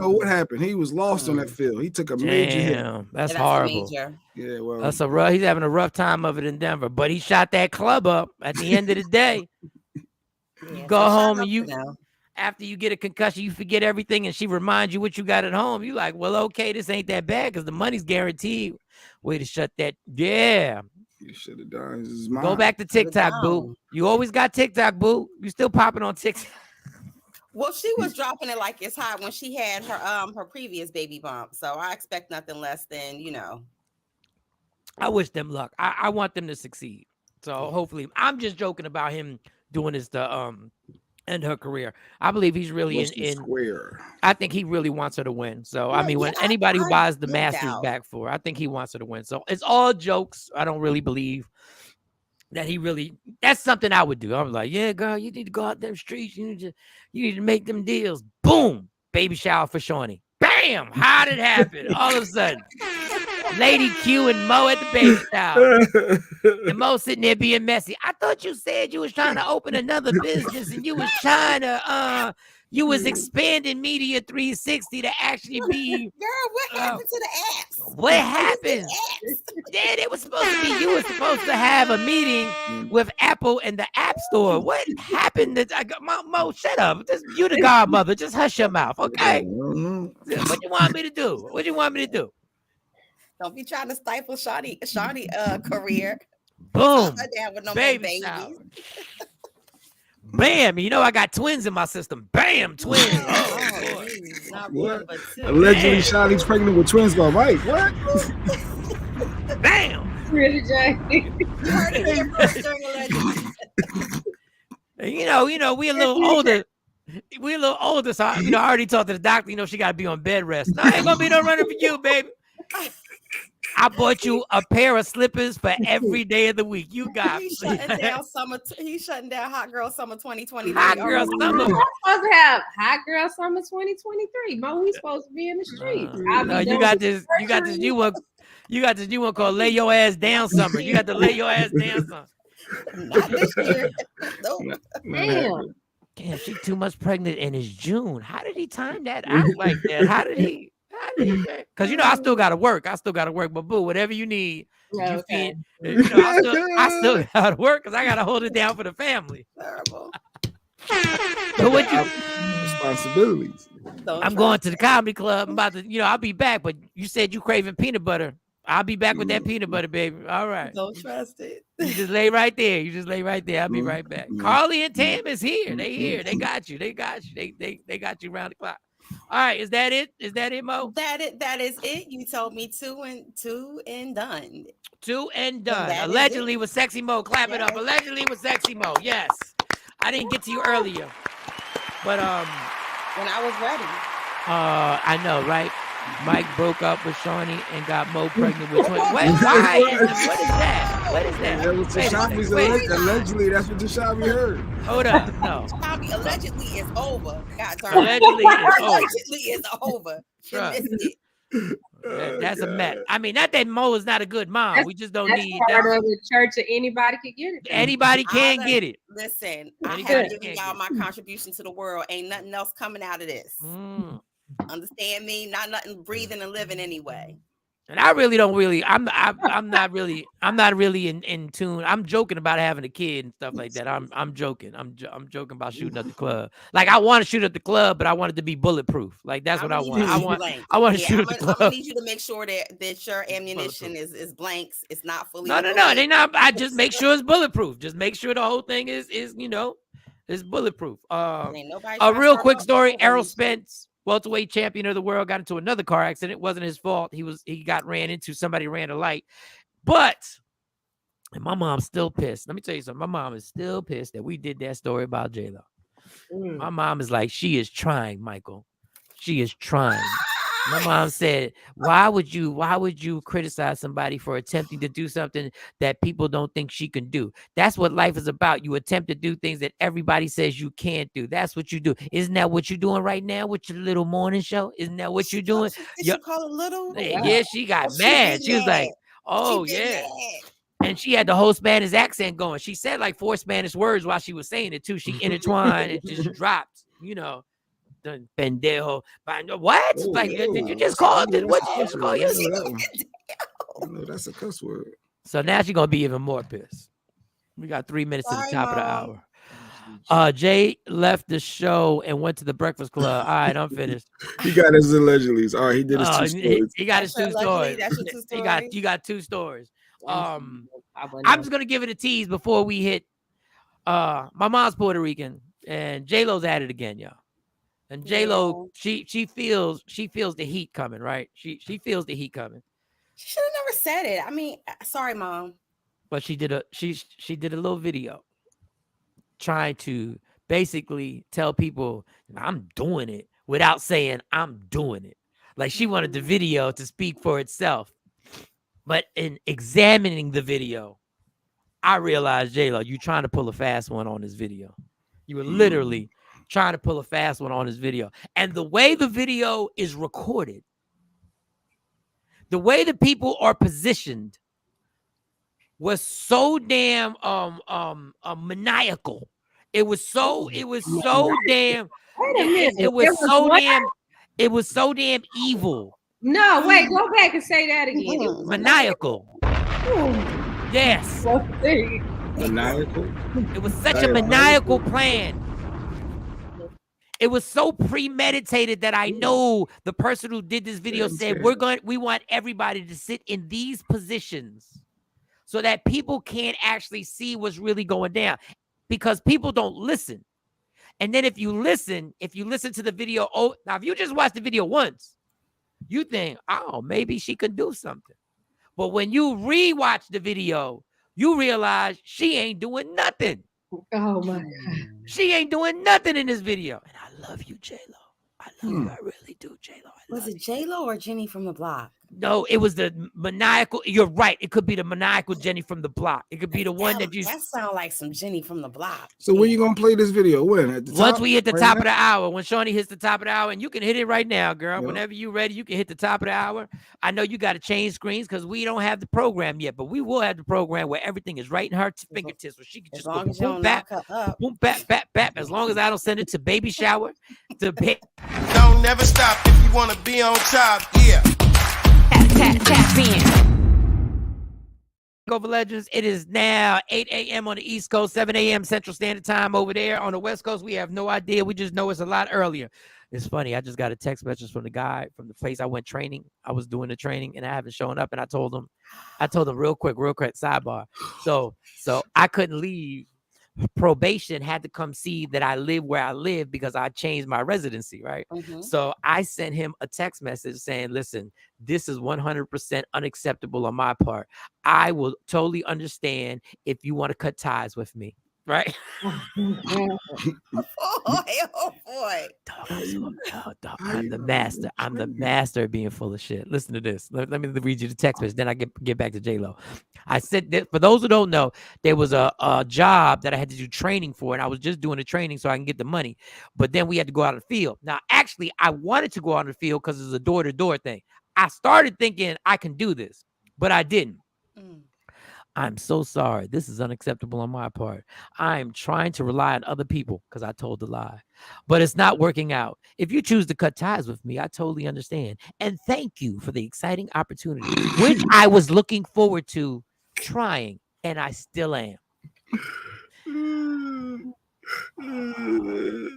know what happened. He was lost on that field. He took a major hit. That's horrible. Yeah, well, that's he's having a rough time of it in Denver. But he shot that club up at the end of the day. You go home and after you get a concussion, you forget everything, and she reminds you what you got at home. You like, well, okay, this ain't that bad because the money's guaranteed. Way to shut that. Yeah. You should have done. Go back to TikTok, boo. You always got TikTok, boo. You still popping on TikTok. Well, she was dropping it like it's hot when she had her previous baby bump. So I expect nothing less than, I wish them luck. I want them to succeed. So hopefully, I'm just joking about him doing this to end her career. I believe he's really in square. I think he really wants her to win. So I mean, when anybody who buys the Masters back for her, I think he wants her to win. So it's all jokes. I don't really believe that he really. That's something I would do. I'm like, yeah, girl, you need to go out them streets. You need to make them deals. Boom, baby shower for Shawnee. Bam, how did it happen? All of a sudden. Lady Q and Mo at the baby shower. And Mo sitting there being messy. I thought you said you was trying to open another business and you was trying to you was expanding Media 360 to actually be Girl, what happened to the apps? what happened? Yeah, it was supposed to be. You were supposed to have a meeting with Apple and the App Store. What happened? Mo, shut up. You the godmother. Just hush your mouth, okay? What you want me to do? What you want me to do? Don't be trying to stifle Shawnee career. Boom. Down with no Baby more babies. shower. Bam. You know I got twins in my system. Bam, twins. Oh, boy. Not What? one, but two. Allegedly, Shawnee's pregnant with twins by Mike. What? Bam. Really, Jay? You heard it here first during allegedly. You know, we a little older. We a little older, so I already talked to the doctor. She got to be on bed rest. No, ain't gonna be no running for you, baby. I bought you a pair of slippers for every day of the week. You got. He's shutting down summer. He's shutting down Hot Girl Summer 2023. Hot Girl Summer. We're supposed to have Hot Girl Summer 2023. Mo, we supposed to be in the streets. No, you got this. You got this new one. You got this new one called "Lay Your Ass Down Summer." You got to lay your ass down summer. Not this year. Nope. Damn. Damn, she too much pregnant and it's June. How did he time that out like that? How did he? Because I still gotta work. But boo, whatever you need, Okay. I still gotta work because I gotta hold it down for the family. Terrible. So what you? Responsibilities. I'm going to the comedy club. I'm about to, I'll be back. But you said you craving peanut butter. I'll be back with that peanut butter, baby. All right. Don't trust it. You just lay right there. I'll be right back. Carly and Tam is here. They here. They got you. They got you around the clock. All right. Is that it? Is that it, Mo? That is it. You told me two and done. Two and Well, done. that is Allegedly it. with Sexy Mo. Clap it up. Allegedly with Sexy Mo. Yes. I didn't get to you earlier. But When I was ready. I know, right? Mike broke up with Shawnee and got Mo pregnant with twins. What is that? What is that? That was Tashabi's allegedly. That's what Tashabi heard. Hold up. No. Allegedly is over. God darn. Allegedly is over. Allegedly is over. You Trust. missed it. That's a mess. I mean, not that Mo is not a good mom. We just don't That's need part that. of the church that anybody could get it. Anybody can get it. Listen, I Anybody have can given get y'all it. my contribution to the world. Ain't nothing else coming out of this. Understand me? Not nothing breathing and living anyway. And I really don't really. I'm not really in tune. I'm joking about having a kid and stuff like that. I'm joking. I'm joking about shooting at the club. Like I want to shoot at the club, but I want it to be bulletproof. Like that's what I want. I want to shoot at the club. I'm gonna need you to make sure that your ammunition is blanks. It's not fully. No. They not. I just make sure it's bulletproof. Just make sure the whole thing is bulletproof. A real quick story. Errol Spence, welterweight champion of the world, got into another car accident. It wasn't his fault. He got ran into. Somebody ran a light. But and my mom's still pissed. Let me tell you something. My mom is still pissed that we did that story about J-Lo. My mom is like, she is trying, Michael. She is trying. My mom said, why would you criticize somebody for attempting to do something that people don't think she can do? That's what life is about. You attempt to do things that everybody says you can't do. That's what you do. Isn't that what you're doing right now with your little morning show? Isn't that what you're doing? Did you call it little? Yeah, she got mad. She was like, oh, yeah. And she had the whole Spanish accent going. She said like 4 Spanish words while she was saying it too. She intertwined and just dropped, the pendejo. What? Oh, like, yeah. did you just call it? What did you just call it? No, that's a cuss word. So now she's gonna be even more pissed. We got 3 minutes to the top of the hour. Jay left the show and went to the Breakfast Club. All right, I'm finished. He got his allegedly. All right, he did his 2 stories. He got his 2 stories. That's your 2 stories. You got 2 stories. I'm just gonna give it a tease before we hit. My mom's Puerto Rican, and J-Lo's at it again, y'all. And J-Lo, she feels the heat coming, right? She feels the heat coming. She should have never said it. I mean, sorry, Mom. But she did a little video trying to basically tell people I'm doing it without saying I'm doing it. Like she wanted the video to speak for itself. But in examining the video, I realized, J-Lo, you trying to pull a fast one on this video. You were literally trying to pull a fast one on this video. And the way the video is recorded, the way the people are positioned was so damn maniacal. It was so damn Wait a minute. it was so damn evil. No, wait, go back and say that again. It was Maniacal. Yes. Maniacal. It was such a maniacal plan. It was so premeditated that I know the person who did this video said, we want everybody to sit in these positions so that people can't actually see what's really going down, because people don't listen. And then if you listen to the video, now if you just watch the video once, you think, oh, maybe she could do something. But when you rewatch the video, you realize she ain't doing nothing. Oh my God. She ain't doing nothing in this video. And I love you, J-Lo. I love you. I really do, J-Lo. Was it J-Lo or Jenny from the Block? No, it was the maniacal. You're right. It could be the maniacal Jenny from the Block. It could be the one that you. That sounds like some Jenny from the Block. So when you gonna play this video? When? At the Once top? we hit the Right top now? of the hour, when Shawnee hits the top of the hour, and you can hit it right now, girl. Yep. Whenever you're ready, you can hit the top of the hour. I know you got to change screens because we don't have the program yet, but we will have the program where everything is right in her fingertips, where she can just go boom, bap, boom, bap, bap, bap. As long as I don't send it to baby shower, to bed. Don't never stop if you wanna be on top. Yeah. Tap in. Takeover Legends. It is now 8 a.m. on the East Coast, 7 a.m. Central Standard Time over there. On the West Coast, we have no idea. We just know it's a lot earlier. It's funny. I just got a text message from the guy from the place I went training. I was doing the training and I haven't shown up. And I told him real quick, sidebar. So I couldn't leave. Probation had to come see that I live where I live because I changed my residency, right? Mm-hmm. So I sent him a text message saying, listen, this is 100% unacceptable on my part. I will totally understand if you want to cut ties with me, right? Oh boy. I'm the master. I'm the master of being full of shit. Listen to this. Let me read you the text message. Then I get back to J-Lo. I said that for those who don't know, there was a job that I had to do training for, and I was just doing the training so I can get the money. But then we had to go out in the field. Now, actually, I wanted to go out in the field because it's a door-to-door thing. I started thinking I can do this, but I didn't. I'm so sorry. This is unacceptable on my part. I am trying to rely on other people because I told the lie, but it's not working out. If you choose to cut ties with me, I totally understand. And thank you for the exciting opportunity, which I was looking forward to trying, and I still am.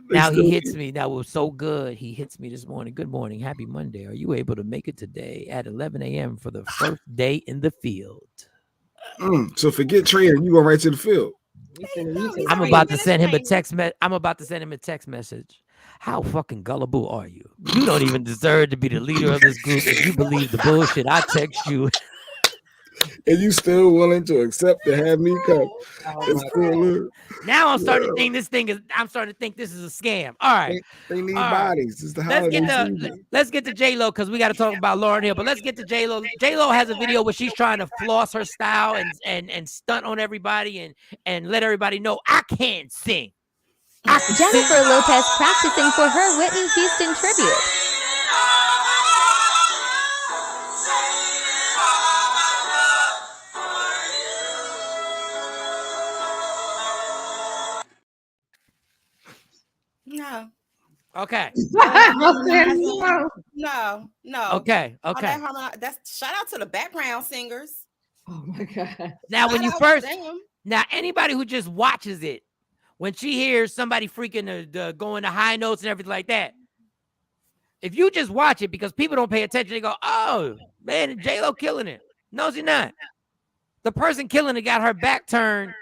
Now he hits me. That was so good. He hits me this morning. Good morning. Happy Monday. Are you able to make it today at 11 a.m. for the first day in the field? So forget training. You go right to the field. I'm about to send him a text message. How fucking gullible are you? You don't even deserve to be the leader of this group if you believe the bullshit I text you. And you still willing to accept to have me come? Now I'm starting to think I'm starting to think this is a scam. All right. They need bodies. It's the let's get to J-Lo because we got to talk about Lauryn Hill. But let's get to J-Lo. J-Lo has a video where she's trying to floss her style and stunt on everybody and let everybody know I can't sing. Jennifer Lopez practicing for her Whitney Houston tribute. No. Okay. No. Okay. That's shout out to the background singers. Oh my God. Now, anybody who just watches it, when she hears somebody freaking going to high notes and everything like that, if you just watch it, because people don't pay attention, they go, oh, man, J-Lo killing it. No, she's not. The person killing it got her back turned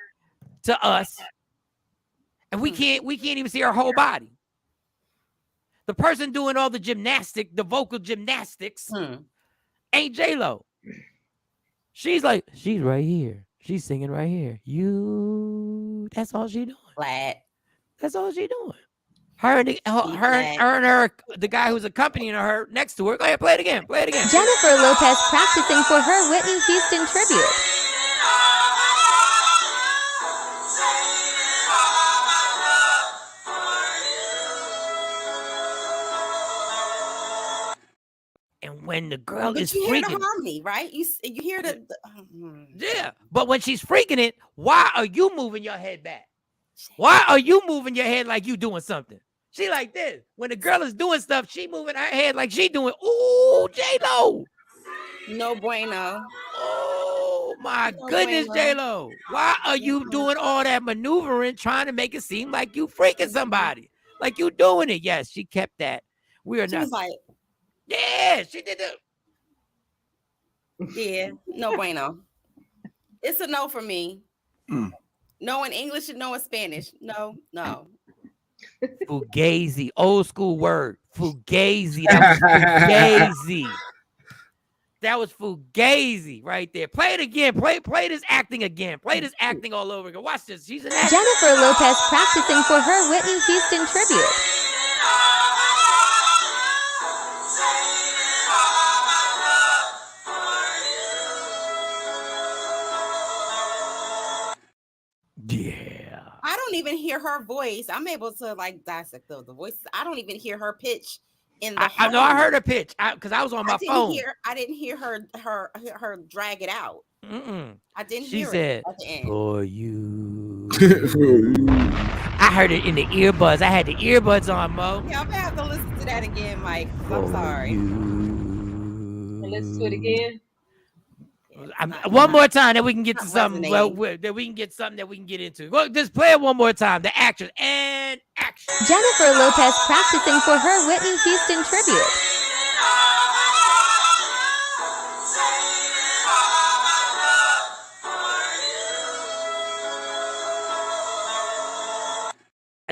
to us, and we can't even see her whole body. The person doing all the vocal gymnastics ain't J-Lo. She's right here. She's singing right here. That's all she doing. Flat. That's all she doing. Her and the guy who's accompanying her next to her. Go ahead, play it again. Jennifer Lopez practicing for her Whitney Houston tribute. And when the girl is you hear the freaking, harmony, right? You hear the yeah. But when she's freaking it, why are you moving your head back? Why are you moving your head like you doing something? She like this. When the girl is doing stuff, she moving her head like she doing. Ooh, J-Lo. no bueno. Oh my No goodness, bueno. J-Lo. Why are you doing all that maneuvering, trying to make it seem like you freaking somebody? Like you doing it. Yes, she kept that. We are She not. was like, Yeah, she did that. yeah, no bueno. It's a no for me. No in English and no in Spanish. No. Fugazi, old school word. Fugazi. That was fugazi. That was fugazi right there. Play it again. Play this acting again. Play this acting all over again. Watch this. She's an actor. Jennifer Lopez practicing for her Whitney Houston tribute. Yeah. I don't even hear her voice. I'm able to like dissect the voices. I don't even hear her pitch in the I know I heard her pitch because I was on my phone. I didn't hear her drag it out. I didn't She hear said, it at the end. for you. I heard it in the earbuds. I had the earbuds on, Mo. Yeah, I'm gonna have to listen to that again, Mike. I'm sorry. Let's do it again. One more time that we can get to something. Well, that we can get something that we can get into. Well, just play it one more time. The actress and action. Jennifer Lopez practicing for her Whitney Houston tribute.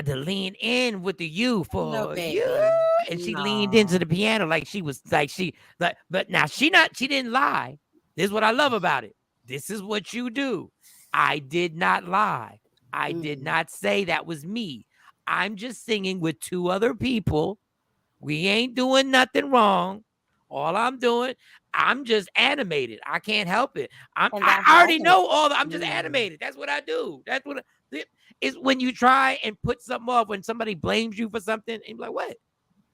To lean in with the you for you, and she leaned No. into the piano like she was but now she didn't lie. This is what I love about it. This is what you do. I did not lie. I did not say that was me. I'm just singing with two other people. We ain't doing nothing wrong. All I'm doing, I'm just animated. I can't help it. I already know I'm just animated. That's what I do. That's what is when you try and put something off when somebody blames you for something and you're like, what?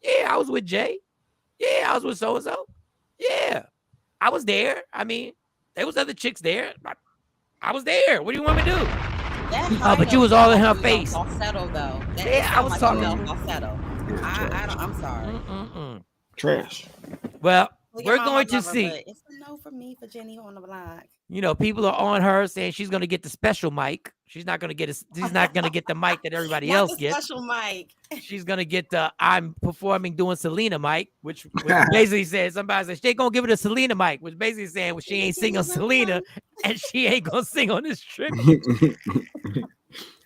Yeah, I was with Jay. Yeah, I was with so-and-so. Yeah, I was there. I mean, there was other chicks there. I was there. What do you want me to do? But you was all in her face. Falsetto though. Yeah, I was talking. Falsetto. I'm sorry. Trash. Well, we're going to see. It's a no for me for Jenny on the block. You know, people are on her saying she's going to get the special mic. She's not going to get she's not going to get the mic that everybody else gets. Special mic. She's going to get the I'm performing doing Selena mic, which basically says somebody said they going to give her the Selena mic, which basically saying well, she ain't singing Selena and she ain't going to sing on this tribute.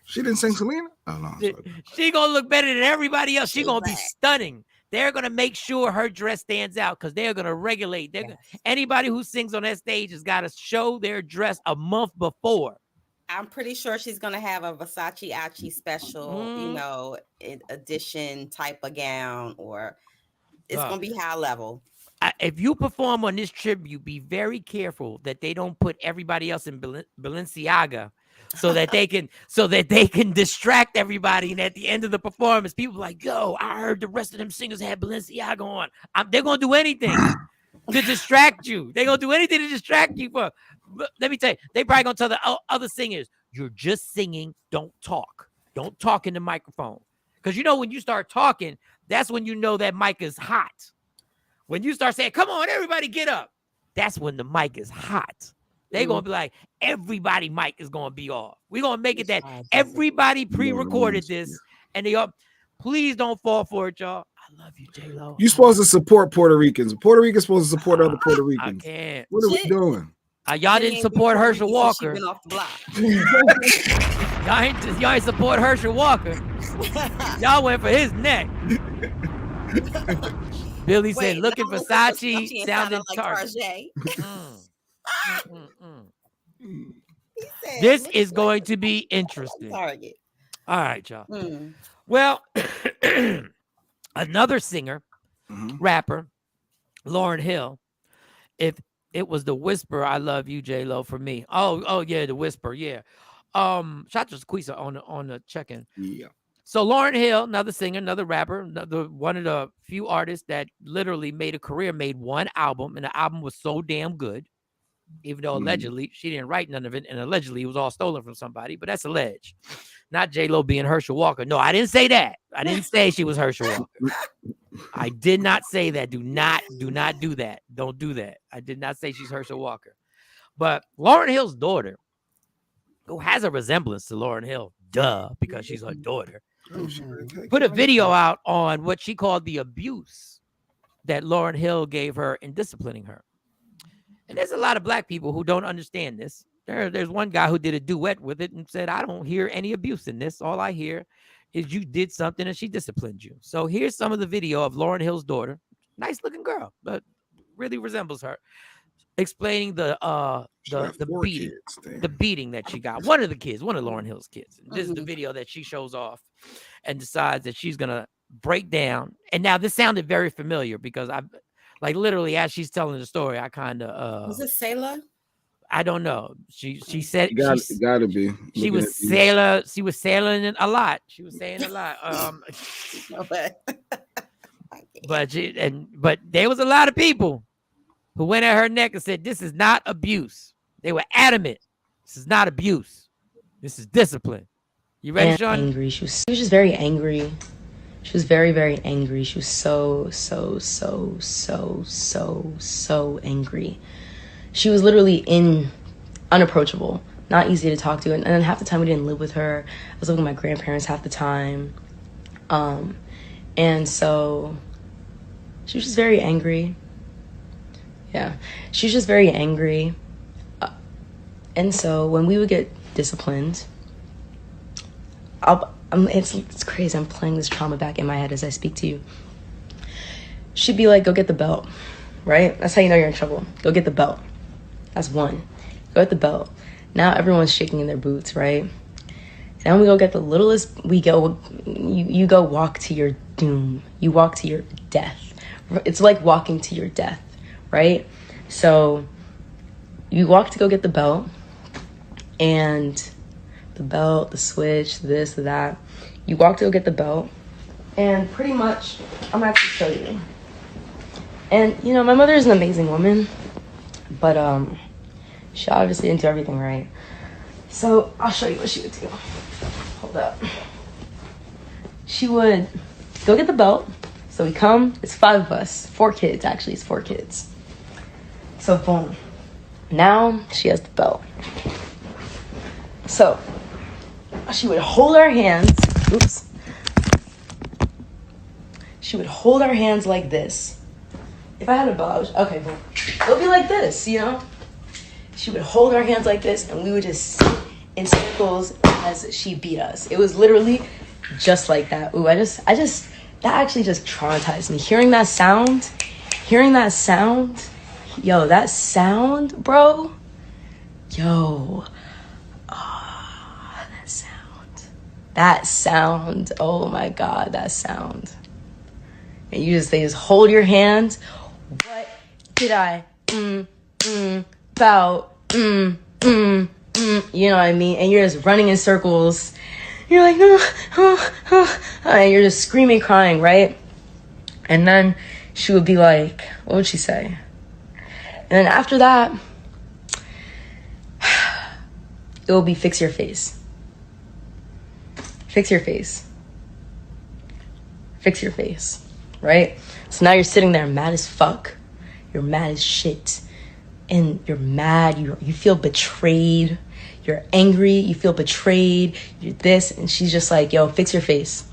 She didn't sing Selena? Oh, no. She going to look better than everybody else. She going to be stunning. They're going to make sure her dress stands out because they're going to regulate. Anybody who sings on that stage has got to show their dress a month before. I'm pretty sure she's going to have a Versace Achi special, edition type of gown, or it's going to be high level. If you perform on this tribute, be very careful that they don't put everybody else in Balenciaga. So that they can distract everybody, and at the end of the performance, people are like, "Yo, I heard the rest of them singers had Balenciaga on." They're gonna do anything to distract you. They're gonna do anything to distract you. But let me tell you, they probably gonna tell the other singers, "You're just singing. Don't talk. Don't talk in the microphone." Because you know when you start talking, that's when you know that mic is hot. When you start saying, "Come on, everybody, get up," that's when the mic is hot. They're going to be like, everybody mic is going to be off. We're going to make it that everybody pre-recorded this. And they all, please don't fall for it, y'all. I love you, J-Lo. You're supposed to support Puerto Ricans. Puerto Ricans supposed to support other Puerto Ricans. I can't. What are we doing? Y'all didn't support Herschel Walker. She been off the block. y'all ain't support Herschel Walker. Y'all went for his neck. Billy said, looking for Versace, sounding like Target. This is going to be interesting. All right, y'all. Well, another singer, rapper, Lauryn Hill. If it was the Whisper, I love you, J-Lo, for me. Oh yeah, the Whisper, yeah. Shout out to Squeezer on the check-in. Yeah. So Lauryn Hill, another singer, another rapper, one of the few artists that literally made a career, made one album, and the album was so damn good, even though allegedly she didn't write none of it, and allegedly it was all stolen from somebody, but that's alleged. Not J-Lo being Herschel Walker. No, I didn't say that. I didn't say she was Herschel Walker. I did not say that. Do not do that. Don't do that. I did not say she's Herschel Walker. But Lauryn Hill's daughter, who has a resemblance to Lauryn Hill, because she's her daughter, put a video out on what she called the abuse that Lauryn Hill gave her in disciplining her. And there's a lot of black people who don't understand this. There's one guy who did a duet with it and said, I don't hear any abuse in this. All I hear is you did something and she disciplined you. So here's some of the video of Lauryn Hill's daughter, nice looking girl, but really resembles her, explaining the beating that she got. One of Lauryn Hill's kids. And this is the video that she shows off and decides that she's gonna break down. And now this sounded very familiar because I, like, literally as she's telling the story, I kind of was it Sailor? I don't know. She said it gotta be. She was sailing it a lot. She was saying a lot. But there was a lot of people who went at her neck and said, this is not abuse. They were adamant. This is not abuse. This is discipline. You ready, Shawn? Angry. She was just very angry. She was very, very angry. She was so angry. She was literally unapproachable, not easy to talk to. And then half the time we didn't live with her. I was living with my grandparents half the time. And so she was just very angry. Yeah, she was just very angry. And so when we would get disciplined, it's crazy. I'm playing this trauma back in my head as I speak to you. She'd be like, go get the belt, right? That's how you know you're in trouble. Go get the belt. That's one. Go get the belt. Now everyone's shaking in their boots, right? And then we go get the littlest, you go walk to your doom. You walk to your death. It's like walking to your death, right? So you walk to go get the belt, and the belt, the switch, this, that. You walk to go get the belt, and pretty much, I'm going to show you. And, you know, my mother is an amazing woman, but she obviously didn't do everything right. So I'll show you what she would do. Hold up. She would go get the belt. So we come, it's 5 of us, 4 kids, actually, it's 4 kids. So boom, now she has the belt. So she would hold our hands, she would hold our hands like this. If I had a belt, okay, boom, it'll be like this, you know? She would hold our hands like this, and we would just sit in circles as she beat us. It was literally just like that. Ooh, that actually just traumatized me. Hearing that sound, yo, that sound, bro, yo, that sound, oh my God, that sound. And they just hold your hands. What did I, about, you know what I mean? And you're just running in circles. You're like, and you're just screaming, crying, right? And then she would be like, what would she say? And then after that, it will be fix your face. Fix your face. Fix your face, right? So now you're sitting there mad as fuck. You're mad as shit. And you're mad, you feel betrayed. You're angry, you feel betrayed, you're this, and she's just like, yo, fix your face.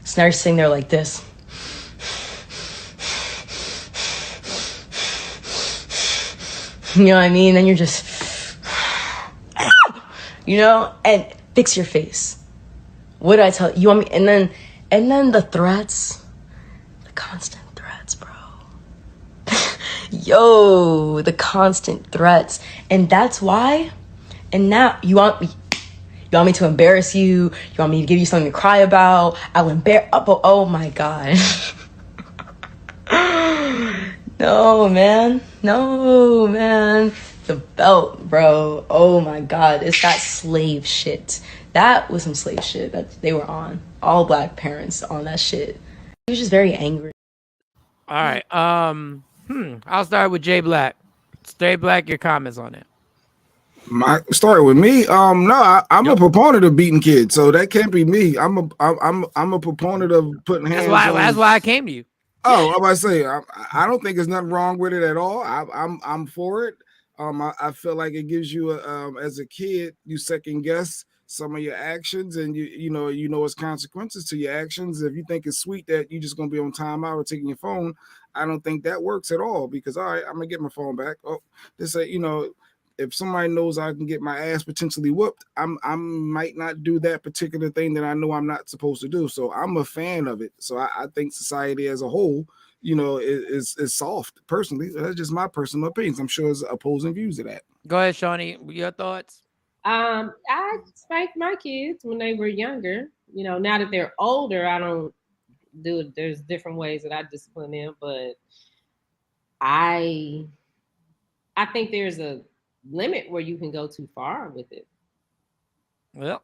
So now you're sitting there like this. You know what I mean? And you're just, you know, and fix your face. What did I tell you? Want me? And then the threats, the constant threats, bro. Yo, the constant threats. And that's why. And now you want me to embarrass you? You want me to give you something to cry about? I'll embarrass. Oh my God. No, man. The belt, bro. Oh my God. It's that slave shit. That was some slave shit that they were on. All black parents on that shit. He was just very angry. All right. I'll start with Jay Black. Jay Black, your comments on it. My story with me. No, I'm a proponent of beating kids, so that can't be me. I'm a proponent of putting hands. That's why I came to you. Oh, I was about to say I don't think there's nothing wrong with it at all. I'm for it. I feel like it gives you as a kid, you second guess some of your actions, and you know it's consequences to your actions. If you think it's sweet that you're just gonna be on timeout or taking your phone, I don't think that works at all. Because all right, I'm gonna get my phone back. Oh, this if somebody knows I can get my ass potentially whooped, I might not do that particular thing that I know I'm not supposed to do. So I'm a fan of it. So I think society as a whole, is soft. Personally, that's just my personal opinions. I'm sure there's opposing views to that. Go ahead, Shawnee. Your thoughts? I spanked my kids when they were younger. Now that they're older, I don't do it. There's different ways that I discipline them, but I think there's a limit where you can go too far with it. Well,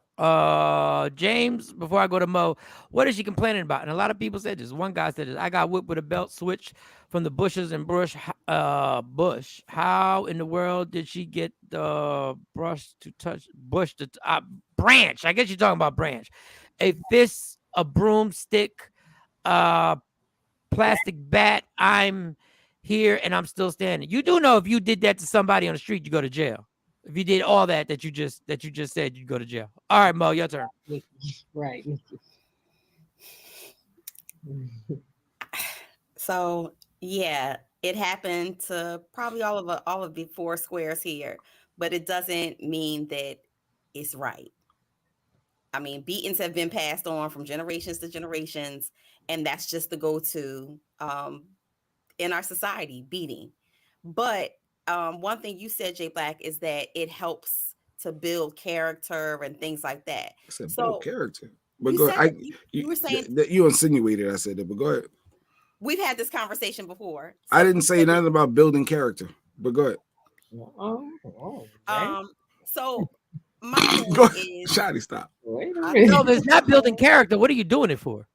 James, before I go to Mo, what is she complaining about? And a lot of people said this. One guy said this. I got whipped with a belt switch from the bushes and bush. How in the world did she get the brush to touch bush to branch? I guess you're talking about branch. A fist, a broomstick, plastic bat. I'm here and I'm still standing. You do know if you did that to somebody on the street, you go to jail. If you did all that you just said, you'd go to jail. All right, Mo, your turn. Right. So yeah, it happened to probably all of the four squares here, but it doesn't mean that it's right. I mean, beatings have been passed on from generations to generations, and that's just the go-to in our society, beating. But one thing you said, Jay Black, is that it helps to build character and things like that. I said build character. But you go said ahead. you were saying You insinuated I said that, but go ahead. We've had this conversation before. I didn't say nothing about building character, but go ahead. So my thing is, Shotty, stop. No, there's not building character. What are you doing it for?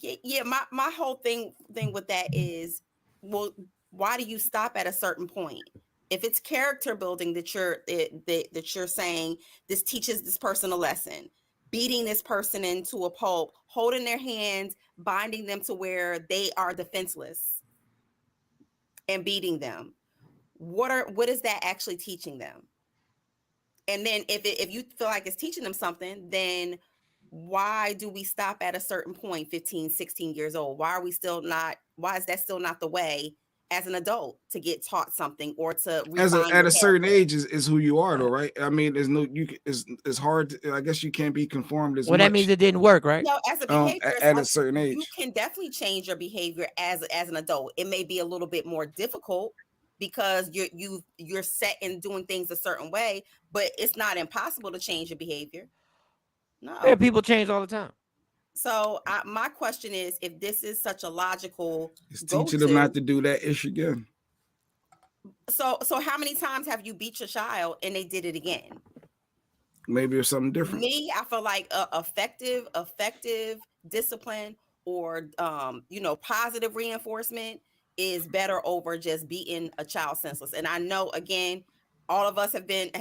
Yeah, my whole thing with that is, well, why do you stop at a certain point? If it's character building that you're saying this teaches this person a lesson, beating this person into a pulp, holding their hands, binding them to where they are defenseless, and beating them. What is that actually teaching them? And then if you feel like it's teaching them something, then why do we stop at a certain point, 15, 16 years old? Why is that still not the way as an adult to get taught something or to at a certain age is who you are, though, right? I mean, it's hard. I guess you can't be conformed as well, that means it didn't work, right? No, as a behavior, at a certain age, you can definitely change your behavior as an adult. It may be a little bit more difficult because you're set in doing things a certain way, but it's not impossible to change your behavior. No, yeah, people change all the time. So my question is, if this is such a logical, it's teaching them not to do that ish again. So how many times have you beat your child and they did it again? Maybe it's something different. Me, I feel like effective discipline or positive reinforcement is better over just beating a child senseless. And I know, again, all of us have been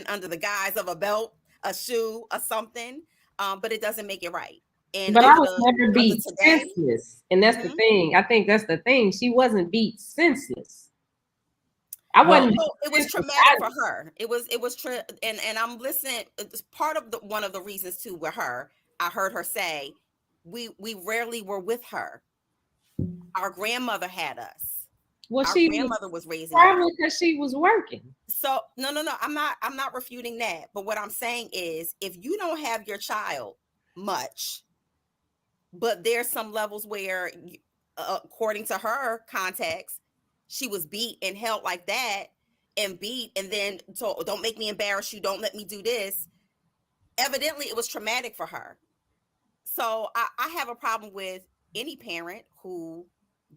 under the guise of a belt, a shoe, or something, but it doesn't make it right. But I was never beat senseless, and that's the thing. I think that's the thing. She wasn't beat senseless. I wasn't. It was traumatic for her. It was and I'm listening. It's part of one of the reasons too with her. I heard her say, we rarely were with her. Our grandmother had us. Well, our grandmother was raising probably because she was working. So no. I'm not refuting that. But what I'm saying is, if you don't have your child much, but there's some levels where, according to her context, she was beat and held like that and beat, and then told, don't make me embarrass you. Don't let me do this. Evidently, it was traumatic for her. So I have a problem with any parent who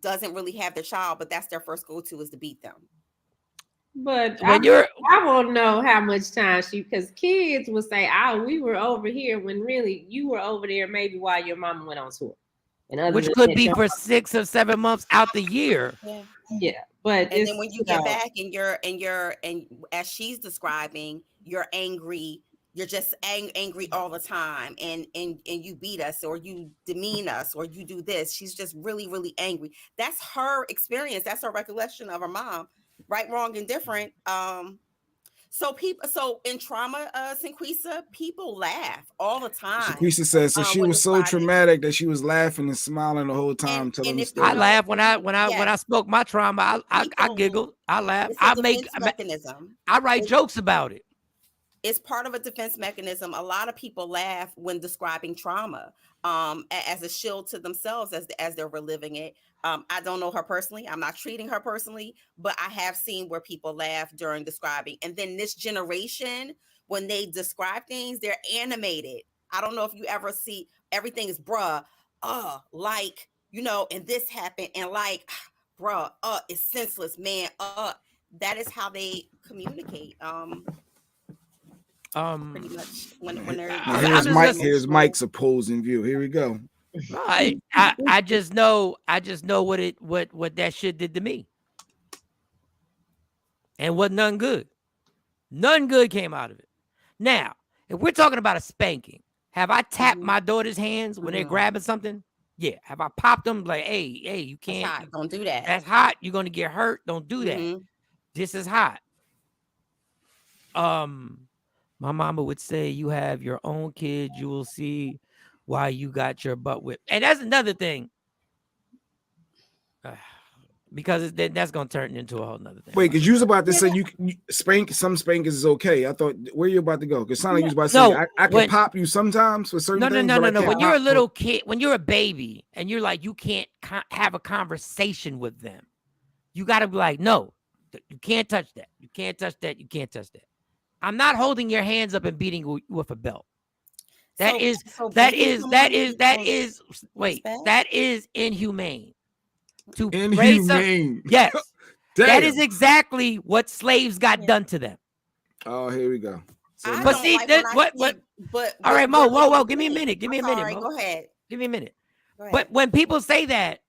doesn't really have their child, but that's their first go-to is to beat them. But when you're I won't know how much time because kids will say, "Oh, we were over here," when really you were over there maybe while your mama went on tour. And other which than could that, be for 6 or 7 months out the year. yeah, but And it's then when you get back and as she's describing, you're angry. You're just angry all the time, and you beat us, or you demean us, or you do this. She's just really, really angry. That's her experience. That's her recollection of her mom. Right, wrong, and different. So in trauma, Sinquisa, people laugh all the time. Shaquisha says so. She when was so describing. traumatic that she was laughing and smiling the whole time, telling the if you I story. know, laugh when I spoke my trauma. I people, giggle. I laugh. it's a defense mechanism. I write jokes about it. It's part of a defense mechanism. A lot of people laugh when describing trauma, as a shield to themselves as they're reliving it. I don't know her personally. I'm not treating her personally, but I have seen where people laugh during describing. And then this generation, when they describe things, they're animated. I don't know if you ever see everything is bruh, like, and this happened, and like, bruh, it's senseless, man. That is how they communicate. Pretty much when they're here's Mike's opposing view. Here we go. I just know what that shit did to me, and what none good came out of it. Now, if we're talking about a spanking, have I tapped my daughter's hands when they're grabbing something? Yeah. Have I popped them like, hey, you can't, that's hot. Don't do that. That's hot. You're gonna get hurt. Don't do that. This is hot. My mama would say, you have your own kid, you will see why you got your butt whipped. And that's another thing. Because that's going to turn into a whole nother thing. Wait, because you was about to say you spank, some spankings is okay. I thought, where you about to go? Because sound like you was about to say, I can pop you sometimes for certain things. No. When you're a little kid, when you're a baby, and you're like, you can't have a conversation with them. You got to be like, no, you can't touch that. You can't touch that. You can't touch that. I'm not holding your hands up and beating you with a belt. That is inhumane. Inhumane. Yes. That is exactly what slaves got done to them. Oh, here we go. So but see, all right, Mo, whoa, give me a minute. Give me a minute, Mo. Go ahead. Give me a minute. But when people say that,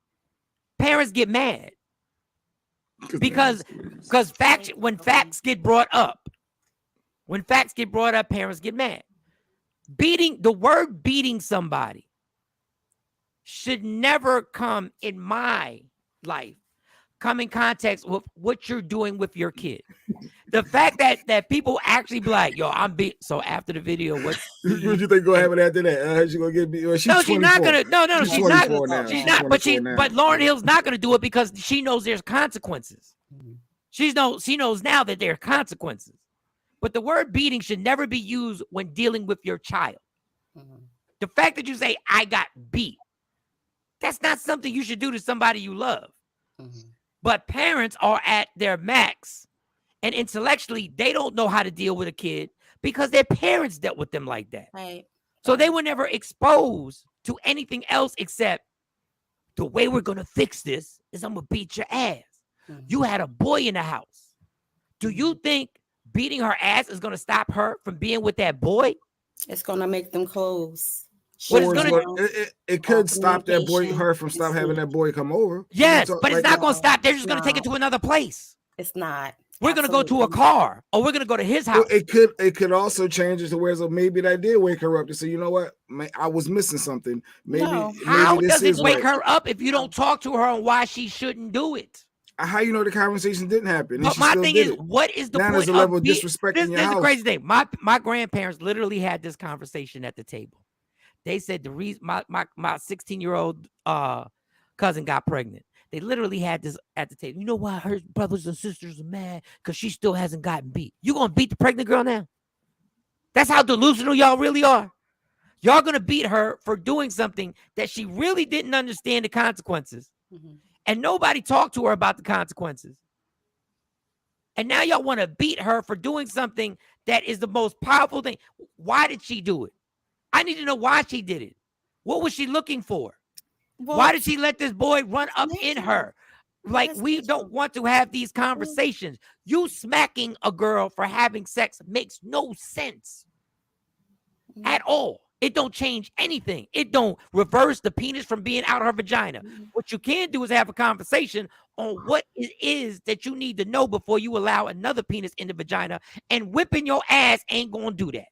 parents get mad. Because when facts get brought up, parents get mad. The word beating somebody should never come in my life, come in context with what you're doing with your kid. The fact that people actually be like, yo, I'm beat. So after the video, what do you think gonna happen after that? She gonna get beat? Well, she's not gonna. No, she's not. She's not. But Lauryn Hill's not gonna do it because she knows there's consequences. She knows now that there are consequences. But the word beating should never be used when dealing with your child. The fact that you say, I got beat, that's not something you should do to somebody you love. But parents are at their max, and intellectually, they don't know how to deal with a kid because their parents dealt with them like that. Right. So they were never exposed to anything else except the way we're going to fix this is I'm going to beat your ass. You had a boy in the house. Do you think beating her ass is going to stop her from being with that boy? It's going to make them close. It could stop her from having that boy come over. Yes, but it's not going to stop. They're just going to take it to another place. It's not. We're going to go to a car, or we're going to go to his house. It could also change it to where maybe that did wake her up to say, you know what, I was missing something. How does it wake her up if you don't talk to her on why she shouldn't do it? How you know the conversation didn't happen? But my thing is, what is the point? There's a level of disrespect in your house. This is the crazy thing. My grandparents literally had this conversation at the table. They said the reason my 16-year-old cousin got pregnant. They literally had this at the table. You know why her brothers and sisters are mad? Because she still hasn't gotten beat. You gonna beat the pregnant girl now? That's how delusional y'all really are. Y'all gonna beat her for doing something that she really didn't understand the consequences. And nobody talked to her about the consequences. And now y'all want to beat her for doing something that is the most powerful thing. Why did she do it? I need to know why she did it. What was she looking for? Why did she let this boy run up in her? Like, That's we peaceful. don't want to have these conversations. You smacking a girl for having sex makes no sense at all. It don't change anything. It don't reverse the penis from being out of her vagina. What you can do is have a conversation on what it is that you need to know before you allow another penis in the vagina, and whipping your ass ain't gonna do that.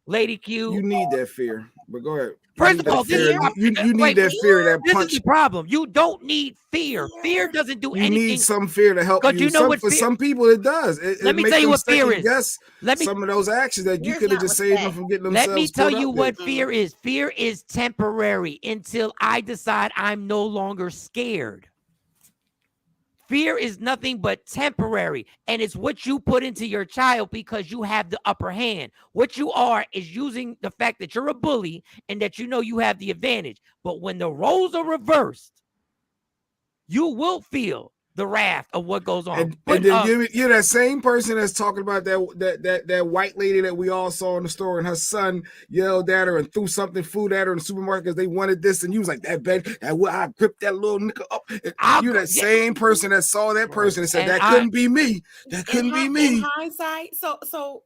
Lady Q. You need that fear, but go ahead. First of all, you need that fear, that punch. This is the problem. You don't need fear. Fear doesn't do anything. You need some fear to help you. You know what for some people, it does. Let me tell you what fear is. Some of those actions that you could have just saved them from getting themselves. Let me tell you what fear is. Fear is temporary until I decide I'm no longer scared. Fear is nothing but temporary, and it's what you put into your child because you have the upper hand. What you are is using the fact that you're a bully and that you know you have the advantage. But when the roles are reversed, you will feel the wrath of what goes on. And then you're that same person that's talking about that white lady that we all saw in the store, and her son yelled at her and threw food at her in the supermarket because they wanted this, and you was like, that I gripped that little nigga up. You're that same person that saw that person and said, that couldn't be me. That couldn't be me. In hindsight, so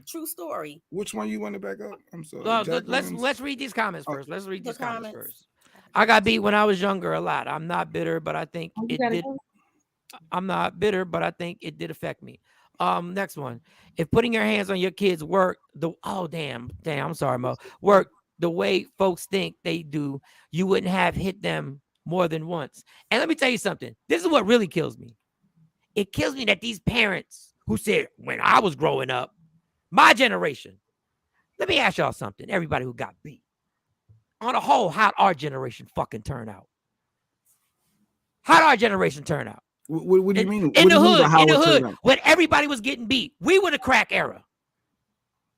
true story. Which one you want to back up? I'm sorry. Let's read these comments first. Let's read these comments first. I got beat when I was younger a lot. I'm not bitter, but I think it did. I'm not bitter, but I think it did affect me. Next one. If putting your hands on your kids work I'm sorry, Mo. Work the way folks think they do, you wouldn't have hit them more than once. And let me tell you something. This is what really kills me. It kills me that these parents who said, when I was growing up, my generation. Let me ask y'all something. Everybody who got beat. On the whole, how'd our generation fucking turn out? How'd our generation turn out? What do you mean? In the hood, when everybody was getting beat, we were the crack era.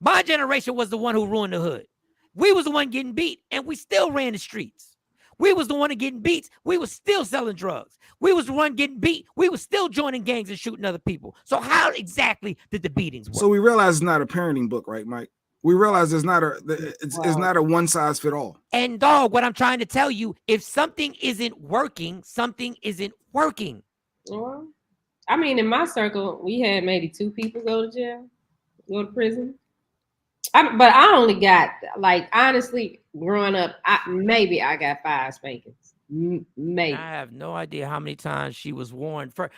My generation was the one who ruined the hood. We was the one getting beat, and we still ran the streets. We was the one getting beat. We was still selling drugs. We was the one getting beat. We was still joining gangs and shooting other people. So how exactly did the beatings work? So we realize it's not a parenting book, right, Mike? We realize it's not a one size fit all. And dog, what I'm trying to tell you, if something isn't working, something isn't working. Well, I mean, in my circle, we had maybe 2 people go to jail, go to prison. But I only got, like, honestly, growing up, I got 5 spankings. Maybe. I have no idea how many times she was warned for.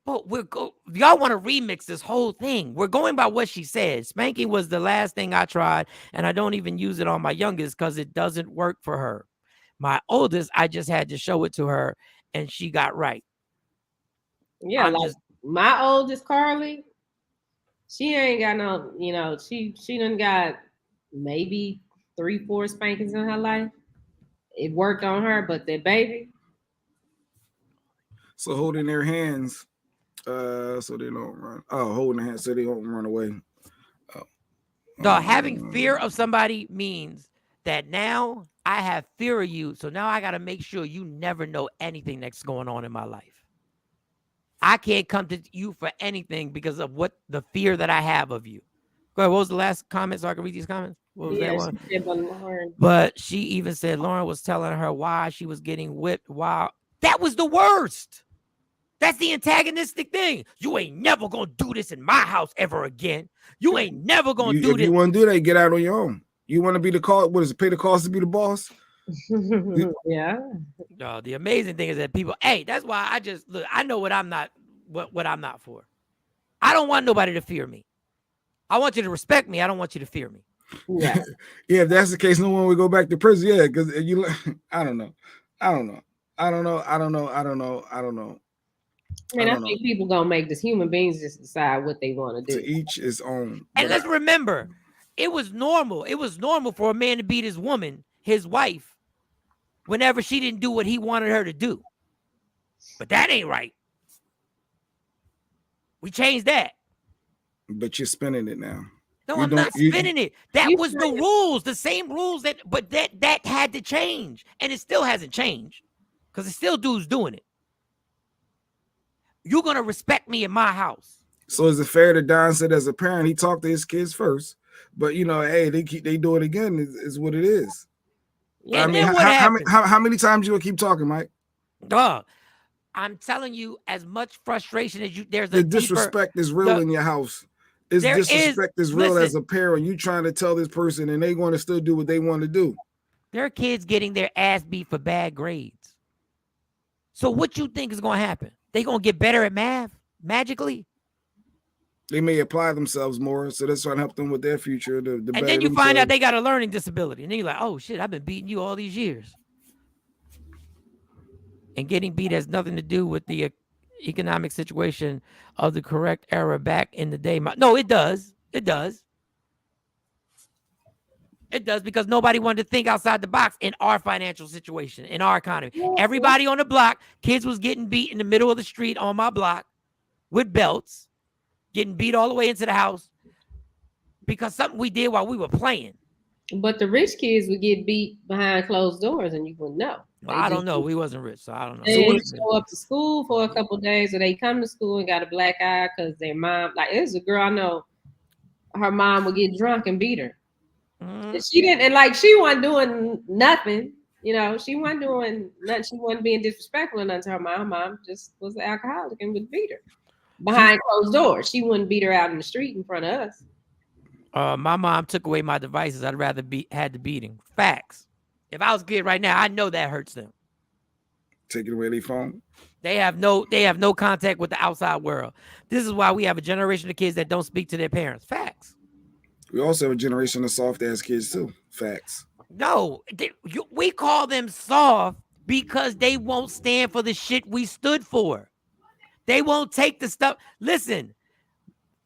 But y'all want to remix this whole thing. We're going by what she said. Spanking was the last thing I tried, and I don't even use it on my youngest because it doesn't work for her. My oldest, I just had to show it to her, and she got right. Yeah, my oldest, Carly, she ain't got no, she done got maybe 3-4 spankings in her life. It worked on her, but that baby. So holding their hands, so they don't run. Oh, holding their hands so they don't run away. Having fear of somebody means that now I have fear of you. So now I got to make sure you never know anything that's going on in my life. I can't come to you for anything because of what the fear that I have of you. Go ahead. What was the last comment so I can read these comments? What was that one? But she even said Lauren was telling her why she was getting whipped. Wow. That was the worst. That's the antagonistic thing. You ain't never going to do this in my house ever again. You ain't never going to do this. If you want to do that, get out on your own. You want to be the cost? What is it? Pay the cost to be the boss? Yeah. No, the amazing thing is that people, that's why I just look, I know what I'm not for. I don't want nobody to fear me. I want you to respect me. I don't want you to fear me. Yeah. Yeah, if that's the case, no one would go back to prison. Yeah, because I don't know. I mean, I think people gonna make this. Human beings just decide what they want to do. To each his own. And let's remember, it was normal. It was normal for a man to beat his woman, his wife, whenever she didn't do what he wanted her to do. But that ain't right. We changed that. But you're spinning it now. No, I'm not spinning it. That was the rules, the same rules that had to change. And it still hasn't changed. Because it's still dudes doing it. You're going to respect me in my house. So is it fair that Don said as a parent, he talked to his kids first? But, hey, they do it again is what it is. Yeah, I mean, how many times you will keep talking, Mike? Dog, I'm telling you, as much frustration as there's The a disrespect is real in your house. Disrespect is real as a parent. You trying to tell this person and they going to still do what they want to do. There are kids getting their ass beat for bad grades. So what you think is going to happen? They going to get better at math magically? They may apply themselves more, so that's trying to help them with their future. And then you find out they got a learning disability. And then you're like, oh, shit, I've been beating you all these years. And getting beat has nothing to do with the economic situation of the correct era back in the day. No, it does. It does. It does, because nobody wanted to think outside the box in our financial situation, in our economy. Everybody on the block, kids was getting beat in the middle of the street on my block with belts, getting beat all the way into the house because something we did while we were playing. But the rich kids would get beat behind closed doors and you wouldn't know. Well, I don't know. We wasn't rich, so I don't know. They show up to school for a couple of days, or they come to school and got a black eye because their mom, like, there's a girl I know, her mom would get drunk and beat her. And she didn't, and like, she wasn't doing nothing. You know, she wasn't doing nothing. She wasn't being disrespectful or nothing to her mom. Her mom just was an alcoholic and would beat her behind closed doors. She wouldn't beat her out in the street in front of us. My mom took away my devices. I'd rather had the beating. Facts. If I was a kid right now, I know that hurts them. Taking away their phone. They have no contact with the outside world. This is why we have a generation of kids that don't speak to their parents. Facts. We also have a generation of soft ass kids too. Facts. No, we call them soft because they won't stand for the shit we stood for. They won't take the stuff. Listen,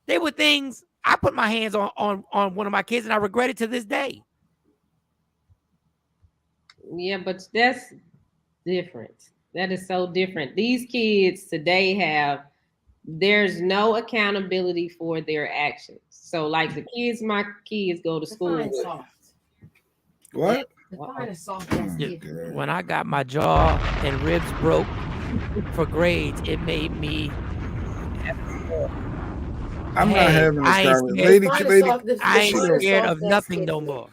they were things. I put my hands on one of my kids and I regret it to this day. Yeah, but that's different. That is so different. These kids today there's no accountability for their actions. So like my kids go to school with. What? When I got my jaw and ribs broke for grades, it made me. I'm not having this conversation. I ain't scared of nothing no more.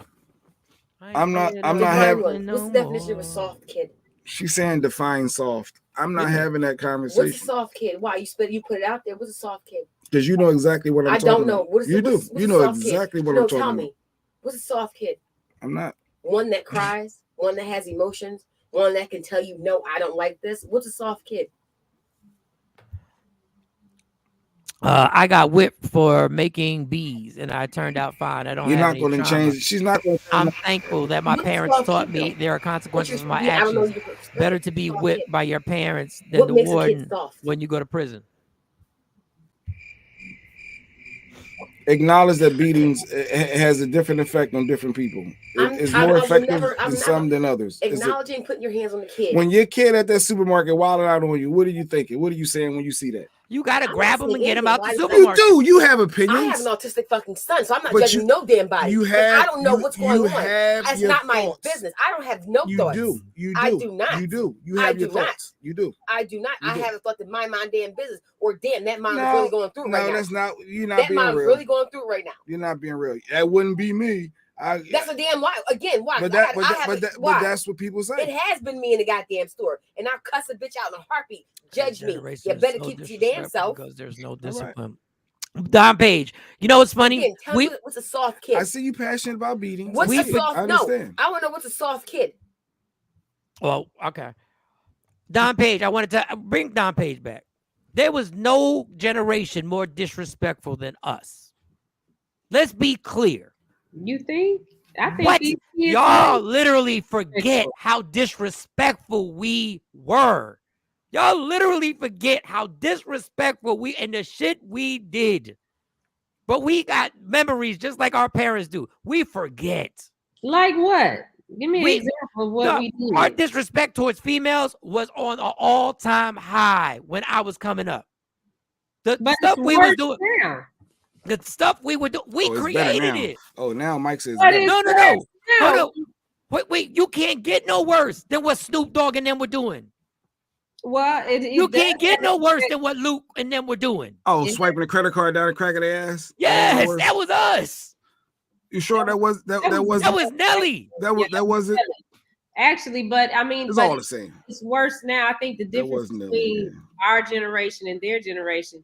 I'm not having. What's the definition of a soft kid? She's saying define soft. I'm not having that conversation. What's a soft kid? Why you put it out there? What's a soft kid? Because you know exactly what I'm talking about. I don't know. What is you do. You know exactly what I'm talking about. Tell me. What's a soft kid? I'm not. One that cries, one that has emotions, one that can tell you, no, I don't like this. What's a soft kid? I got whipped for making bees, and I turned out fine. I don't. You're not going to change. She's not going. I'm thankful that my parents taught me there are consequences for my actions. Better to be whipped by your parents than the warden when you go to prison. Acknowledge that beatings has a different effect on different people. It's more effective in some than others. Acknowledging putting your hands on the kid. When your kid at that supermarket wilding out on you, what are you thinking? What are you saying when you see that? You gotta grab him and get him out the supermarket. You do. You have opinions. I have an autistic fucking son, so I'm not judging no damn body. I don't know what's going on. That's not my business. I don't have no thoughts. You do. I do not. You do. You have your thoughts. You do. I do not. I have a thought that my damn business, or damn, that mom is really going through right now. No, that's not. You're not being real. That mom's really going through right now. You're not being real. That wouldn't be me. That's a damn lie. Again, why? But that's what people say. It has been me in the goddamn store, and I'll cuss a bitch out in a heartbeat. Judge me. You better keep it to your damn self. Because there's no discipline. Right. Don Page, you know what's funny? Again, tell me what's a soft kid? I see you passionate about beating. What's a soft? No, I want to know what's a soft kid. Well, okay. Don Page, I wanted to bring Don Page back. There was no generation more disrespectful than us. Let's be clear. You think? I think what? Y'all literally forget how disrespectful we were. Y'all literally forget how disrespectful and the shit we did. But we got memories just like our parents do. We forget. Like what? Give me an example of what we did. Our disrespect towards females was on an all-time high when I was coming up. The stuff we were doing. The stuff we would do, we created it. Oh, now Mike says no. Wait, you can't get no worse than what Snoop Dogg and them were doing. Well, you can't get no worse than what Luke and them were doing. Oh, swiping a credit card down and cracking their ass. Yes, that was us. You sure that was Nelly. That wasn't. Actually, but I mean, it's all the same. It's worse now. I think the difference between our generation and their generation,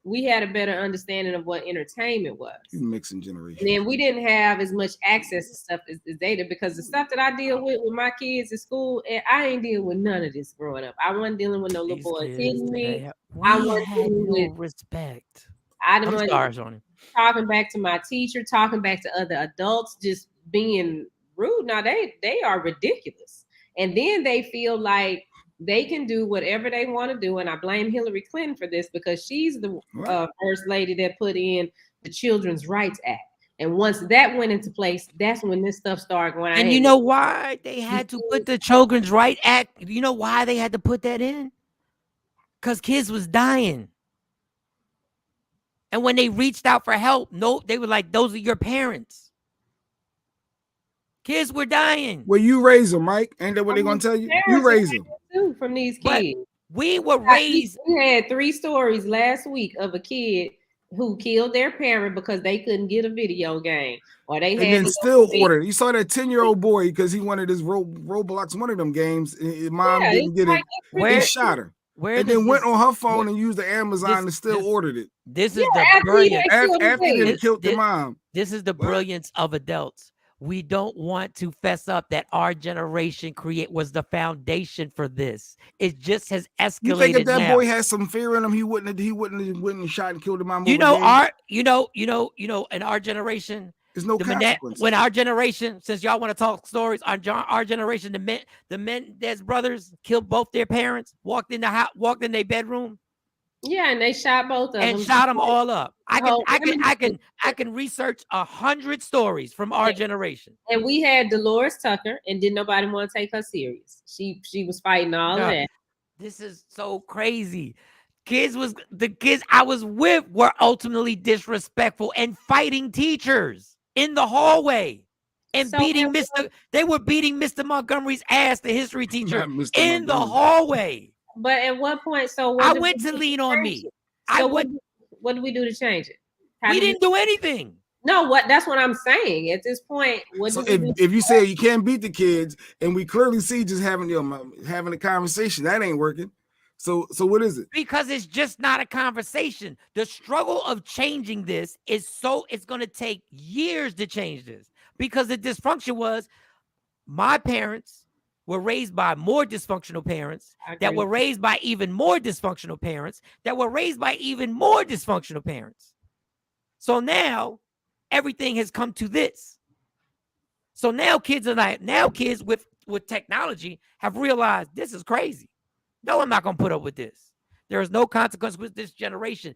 we had a better understanding of what entertainment was. You mixing generations. And then we didn't have as much access to stuff as data, because the stuff that I deal with my kids at school, and I ain't dealing with none of this growing up. I wasn't dealing with no little boy hitting me. I wasn't dealing with respect. I'm sorry, Shawn. Talking back to my teacher, talking back to other adults, just being rude. Now they are ridiculous. And then they feel like they can do whatever they want to do. And I blame Hillary Clinton for this, because she's the first lady that put in the Children's Rights Act. And once that went into place, that's when this stuff started going on. And you know why they had to put the Children's Rights Act? You know why they had to put that in? Because kids was dying. And when they reached out for help, they were like, those are your parents. Kids were dying. Well, you raise them, Mike. Ain't that what they're going to tell you? You raise them. Too, from these kids. But we were raised. We had 3 stories last week of a kid who killed their parent because they couldn't get a video game, or they had and then still ordered. You saw that 10-year-old boy because he wanted his Roblox, one of them games. His mom didn't get it. They shot her. And then went on her phone and used the Amazon and still ordered it. This is the brilliance. After they killed the mom. This is the brilliance of adults. We don't want to fess up that our generation was the foundation for this. It just has escalated. You think if that boy had some fear in him, he wouldn't have shot and killed the mom. In our generation, there's no consequence. When our generation, since y'all want to talk stories, our generation, the Mendez brothers killed both their parents, walked in their bedroom. Yeah, and they shot both of them and shot them all up. I can research 100 stories from our generation. And we had Dolores Tucker, and didn't nobody want to take her serious. She was fighting all of that. This is so crazy. The kids I was with were ultimately disrespectful and fighting teachers in the hallway and they were beating Mr. Montgomery's ass, the history teacher, in the hallway. But at what point? So I went to lean on me. So what did we do to change it? We didn't do anything. No, that's what I'm saying. At this point, if you say you can't beat the kids, and we clearly see just having a conversation, that ain't working. So what is it? Because it's just not a conversation. The struggle of changing this it's going to take years to change this, because the dysfunction was my parents were raised by more dysfunctional parents that were raised by even more dysfunctional parents that were raised by even more dysfunctional parents. So now everything has come to this. So now kids with technology have realized this is crazy. No, I'm not going to put up with this. There is no consequence with this generation.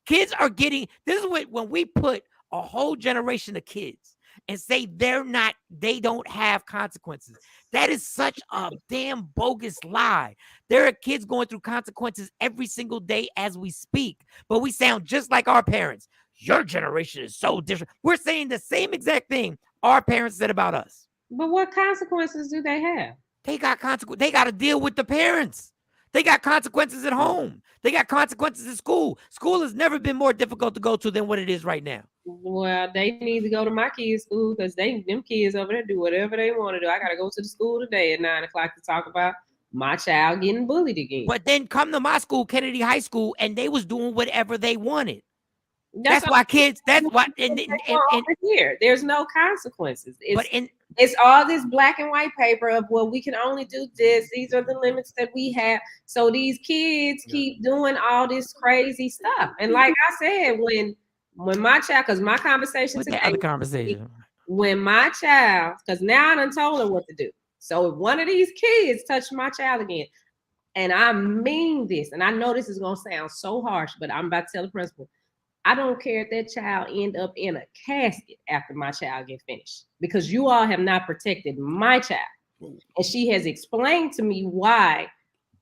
Kids are getting, this is when we put a whole generation of kids and say they don't have consequences. That is such a damn bogus lie. There are kids going through consequences every single day as we speak, but we sound just like our parents. Your generation is so different. We're saying the same exact thing our parents said about us. But what consequences do they have? They got consequences. They got to deal with the parents. They got consequences at home. They got consequences at school. School has never been more difficult to go to than what it is right now. Well, they need to go to my kids' school, because them kids over there do whatever they want to do. I got to go to the school today at 9 o'clock to talk about my child getting bullied again. But then come to my school, Kennedy High School, and they was doing whatever they wanted. That's why kids. That's why. And here, there's no consequences. It's all this black and white paper of, well, we can only do this. These are the limits that we have. So these kids keep doing all this crazy stuff. And like I said, when my child, because my conversation today, the other conversation, when my child, because now I done told her what to do. So if one of these kids touch my child again, and I mean this, and I know this is gonna sound so harsh, but I'm about to tell the principal, I don't care if that child end up in a casket after my child get finished, because you all have not protected my child. And she has explained to me why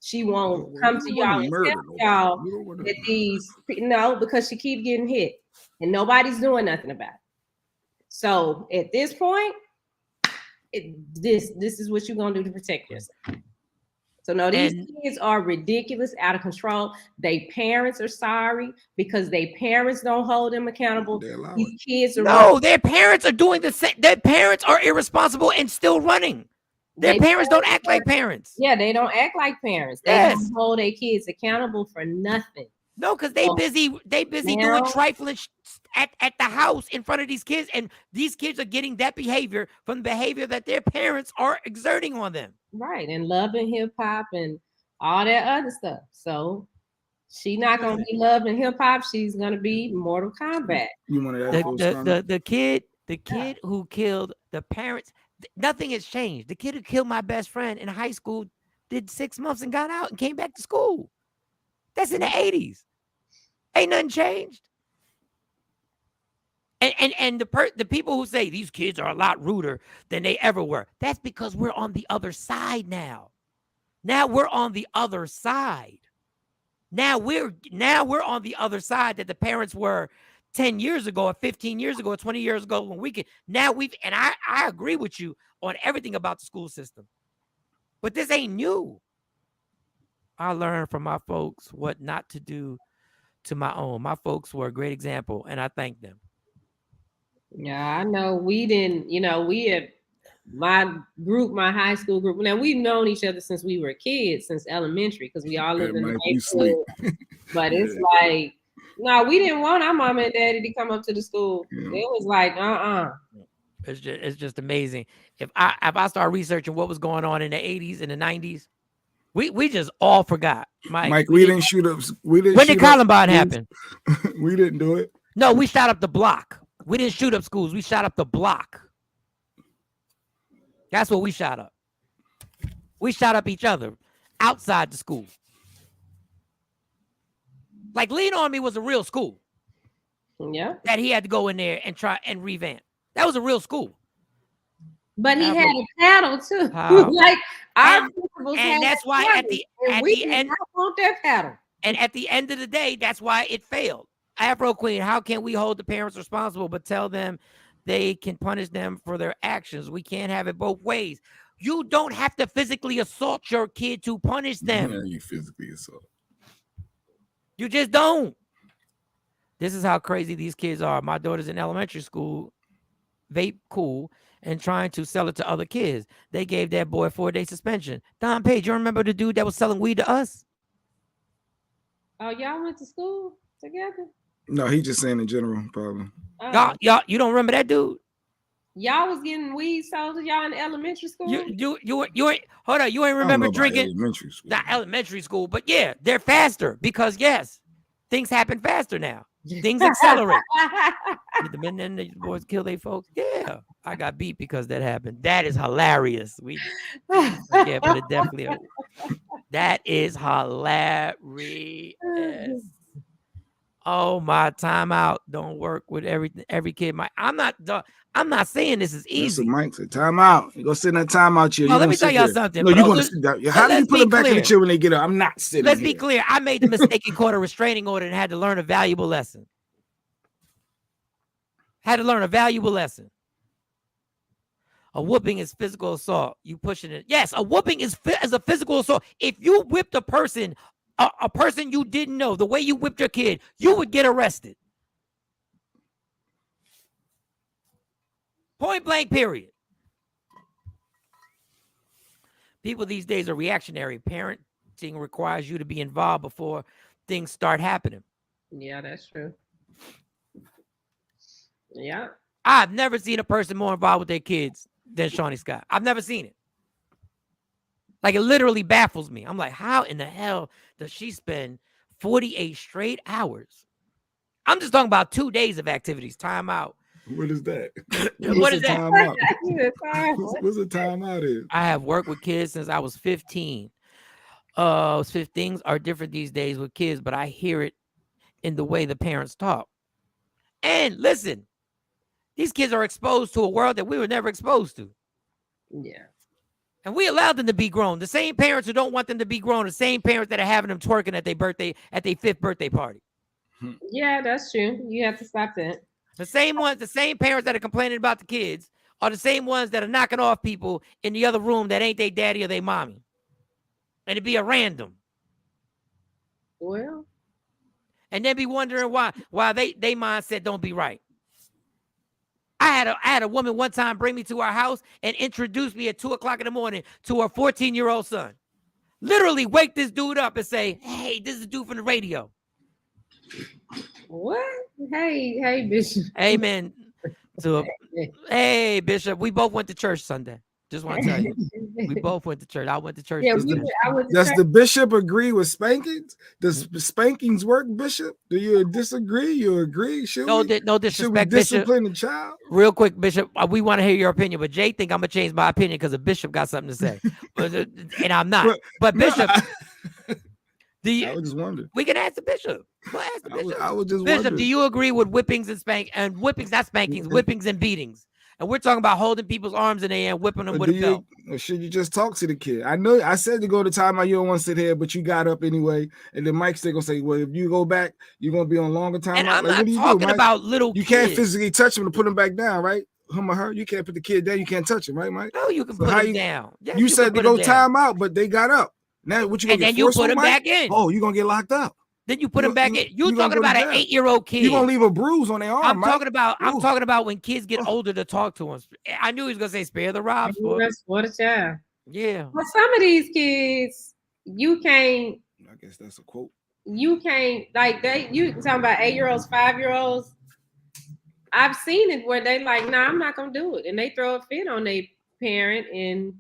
she won't come to y'all and tell y'all that because she keep getting hit and nobody's doing nothing about it. So at this point, this is what you're gonna do to protect yourself. So no, these kids are ridiculous, out of control. Their parents are sorry because their parents don't hold them accountable. These kids are their parents are doing the same. Their parents are irresponsible and still running. Their parents don't act like parents. Yeah, they don't act like parents. They don't hold their kids accountable for nothing. No, because they busy doing trifling at the house in front of these kids, and these kids are getting that behavior from the behavior that their parents are exerting on them. Right, and loving hip hop and all that other stuff. So she's not gonna be loving hip hop. She's gonna be Mortal Kombat. You want to the kid who killed the parents. Nothing has changed. The kid who killed my best friend in high school did 6 months and got out and came back to school. That's in the 80s. Ain't nothing changed. And the people who say these kids are a lot ruder than they ever were, that's because we're on the other side now. Now we're on the other side. Now we're on the other side that the parents were 10 years ago or 15 years ago or 20 years ago when we could. Now I agree with you on everything about the school system. But this ain't new. I learned from my folks what not to do to my own. My folks were a great example, and I thank them. Yeah, I know we didn't, we had my high school group. Now we've known each other since we were kids, since elementary, because we all lived in the neighborhood. But it's like, no, we didn't want our mama and daddy to come up to the school. It was like, It's just amazing. If I start researching what was going on in the 80s and the 90s, we just all forgot. Mike, we didn't shoot up. When did Columbine happen? We didn't do it. No, we shot up the block. We didn't shoot up schools. We shot up the block. That's what we shot up. We shot up each other outside the school. Like Lean On Me was a real school. Yeah. That he had to go in there and try and revamp. That was a real school. But he had a paddle too. Like our principals had, and that's why at the end, I want that paddle. And at the end of the day, that's why it failed. Afro Queen, how can we hold the parents responsible but tell them they can punish them for their actions? We can't have it both ways. You don't have to physically assault your kid to punish them. Yeah, you physically assault. You just don't. This is how crazy these kids are. My daughter's in elementary school, vape cool, and trying to sell it to other kids. They gave that boy a 4-day suspension. Don Page, you remember the dude that was selling weed to us? Oh, y'all went to school together? No, he just saying in general, probably. Y'all, you don't remember that dude? Y'all was getting weed sold to y'all in elementary school? You ain't hold on, you ain't remember drinking elementary school. Not elementary school, but yeah, they're faster because yes, things happen faster now. Things accelerate. The men and the boys kill their folks. Yeah, I got beat because that happened. That is hilarious. Yeah, but it definitely that is hilarious. Oh, my timeout don't work with every kid. I'm not saying this is easy. Mike said timeout. You go sit in that timeout chair. No, let me tell y'all something. No, you're gonna sit down. How do you put them back in the chair when they get up? I'm not sitting. Let's be clear. I made the mistake and caught a restraining order and had to learn a valuable lesson. A whooping is physical assault. You pushing it. Yes, a whooping is a physical assault. If you whipped a person you didn't know, the way you whipped your kid, you would get arrested. Point blank, period. People these days are reactionary. Parenting requires you to be involved before things start happening. Yeah, that's true. Yeah. I've never seen a person more involved with their kids than Shawnee Scott. I've never seen it. Like, it literally baffles me. I'm like, how in the hell does she spend 48 straight hours? I'm just talking about 2 days of activities. Time out. What is that? What is that? Time out? What's a timeout is? I have worked with kids since I was 15. 15s are different these days with kids, but I hear it in the way the parents talk. And listen, these kids are exposed to a world that we were never exposed to. Yeah. And we allowed them to be grown. The same parents who don't want them to be grown, the same parents that are having them twerking at their 5th birthday party. Yeah, that's true. You have to stop that. The same parents that are complaining about the kids are the same ones that are knocking off people in the other room that ain't their daddy or their mommy. And it'd be a random. Well. And then be wondering why they mindset don't be right. I had a woman one time bring me to our house and introduce me at 2:00 in the morning to her 14-year-old son. Literally wake this dude up and say, "Hey, this is a dude from the radio." What? Hey, Bishop. Amen. Hey, Bishop. We both went to church Sunday. Just want to tell you, we both went to church. I went to church. Yeah, does the bishop agree with spankings? Does spankings work, Bishop? Do you disagree? You agree? No disrespect, should we discipline the child? Real quick, Bishop. We want to hear your opinion, but Jay think I'm gonna change my opinion because the Bishop got something to say, and I'm not. But Bishop, I was just wondering. We can ask the Bishop. We'll ask the Bishop. I was just Bishop, wondering. do you agree with whippings and whippings, not spankings, whippings and beatings? And we're talking about holding people's arms in the air and whipping them with a belt. Or should you just talk to the kid? I know I said to go to timeout, you don't want to sit here, but you got up anyway. And then Mike's still gonna say, well, if you go back, you're gonna be on longer timeout. And I'm not talking about little kids. You can't physically touch him to put him back down, right? Him or her, you can't put the kid down, you can't touch him, right, Mike? No, you can put him down. Yes, you said to go timeout, but they got up. Now what you gonna get? And then you put him back in. Oh, you're gonna get locked up. Then you put him back in. You talking about an 8-year-old kid? You're gonna leave a bruise on their arm. I'm talking about when kids get older to talk to them. I knew he was gonna say spare the rod. What a child. Yeah. But some of these kids, you can't. I guess that's a quote. You can't you talking about 8-year-olds, 5-year-olds. I've seen it where they like, nah, I'm not gonna do it, and they throw a fit on their parent, and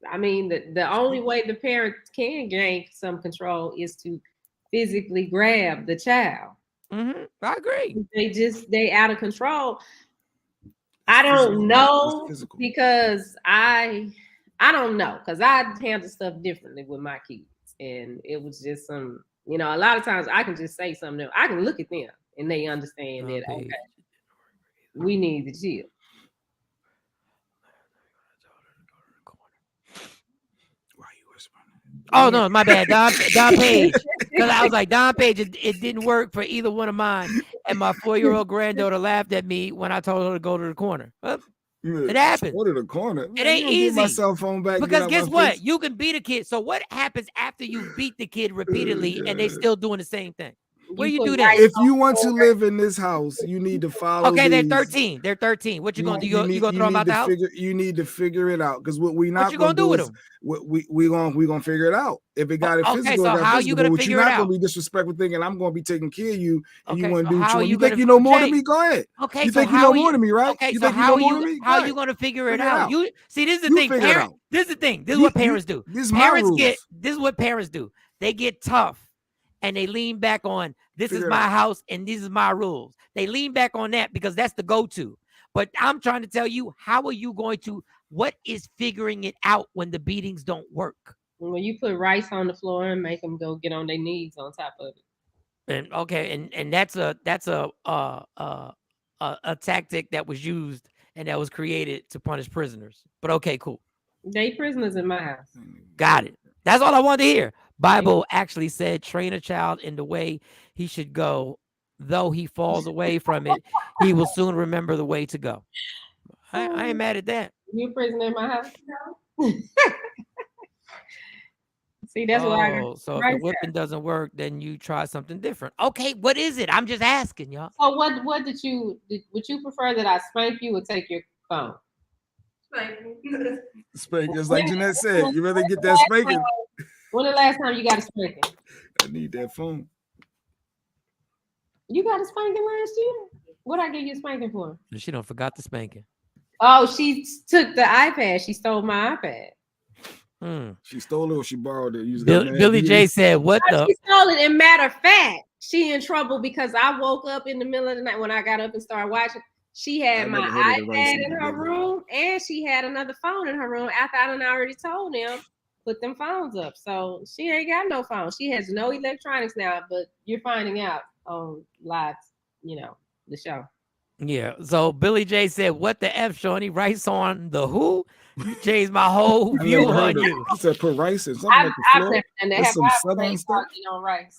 the only way the parent can gain some control is to physically grab the child. Mm-hmm. I agree. They out of control. I don't know because I don't know because I handle stuff differently with my kids, and it was just some, a lot of times I can just say something. I can look at them and they understand that okay, we need to chill. Oh no, my bad, Don Page. Because I was like, Don Page, it didn't work for either one of mine. And my 4-year-old granddaughter laughed at me when I told her to go to the corner. It happened. Go to the corner. It ain't easy. My cell phone back. Because guess what? You can beat a kid. So what happens after you beat the kid repeatedly and they still doing the same thing? Where you do that? If you want to live in this house, you need to follow. Okay, they're 13. They're 13. What you gonna do? You gonna throw them out the house? You need to figure it out because what we not what you gonna do with them? We gonna figure it out. If it got it physical, so how you gonna figure it out? You're not gonna be disrespectful thinking I'm gonna be taking care of you and you want to do what you want. You think you know more than me? Go ahead. Okay, you think you know more than me, right? Okay, you so think you know more than me? How you gonna figure it out? You see, this is the thing. This is the thing. This is what parents do. This is what parents do. They get tough. And they lean back on this is my house and these is my rules. They lean back on that because that's the go-to. But I'm trying to tell you, how are you going to, what is figuring it out when the beatings don't work? When you put rice on the floor and make them go get on their knees on top of it. And okay, and that's a tactic that was used and that was created to punish prisoners. But okay, cool. They prisoners in my house. Got it. That's all I wanted to hear. Bible actually said, train a child in the way he should go. Though he falls away from it, he will soon remember the way to go. I ain't mad at that. You a prisoner in my house? See, that's what I got. So if the whipping doesn't work, then you try something different. Okay, what is it? I'm just asking, y'all. So what would you prefer that I spank you or take your phone? Spank, just like Jeanette said. You rather get that spanking. When the last time you got a spanking? I need that phone. You got a spanking last year? What I give you a spanking for? She don't forgot the spanking. Oh, she took the iPad. She stole my iPad. She stole it or she borrowed it? Billy J said, "What the?" She stole it. And matter of fact, she in trouble because I woke up in the middle of the night when I got up and started watching. She had my iPad in her room and she had another phone in her room after I done already told them put them phones up. So she ain't got no phone. She has no electronics now, but you're finding out on live, the show. Yeah. So Billy J said, "What the F, Shawn? He writes on the who? You changed my whole view on you." He said put rice in something like the floor. I've never done that. Some southern stuff. Rice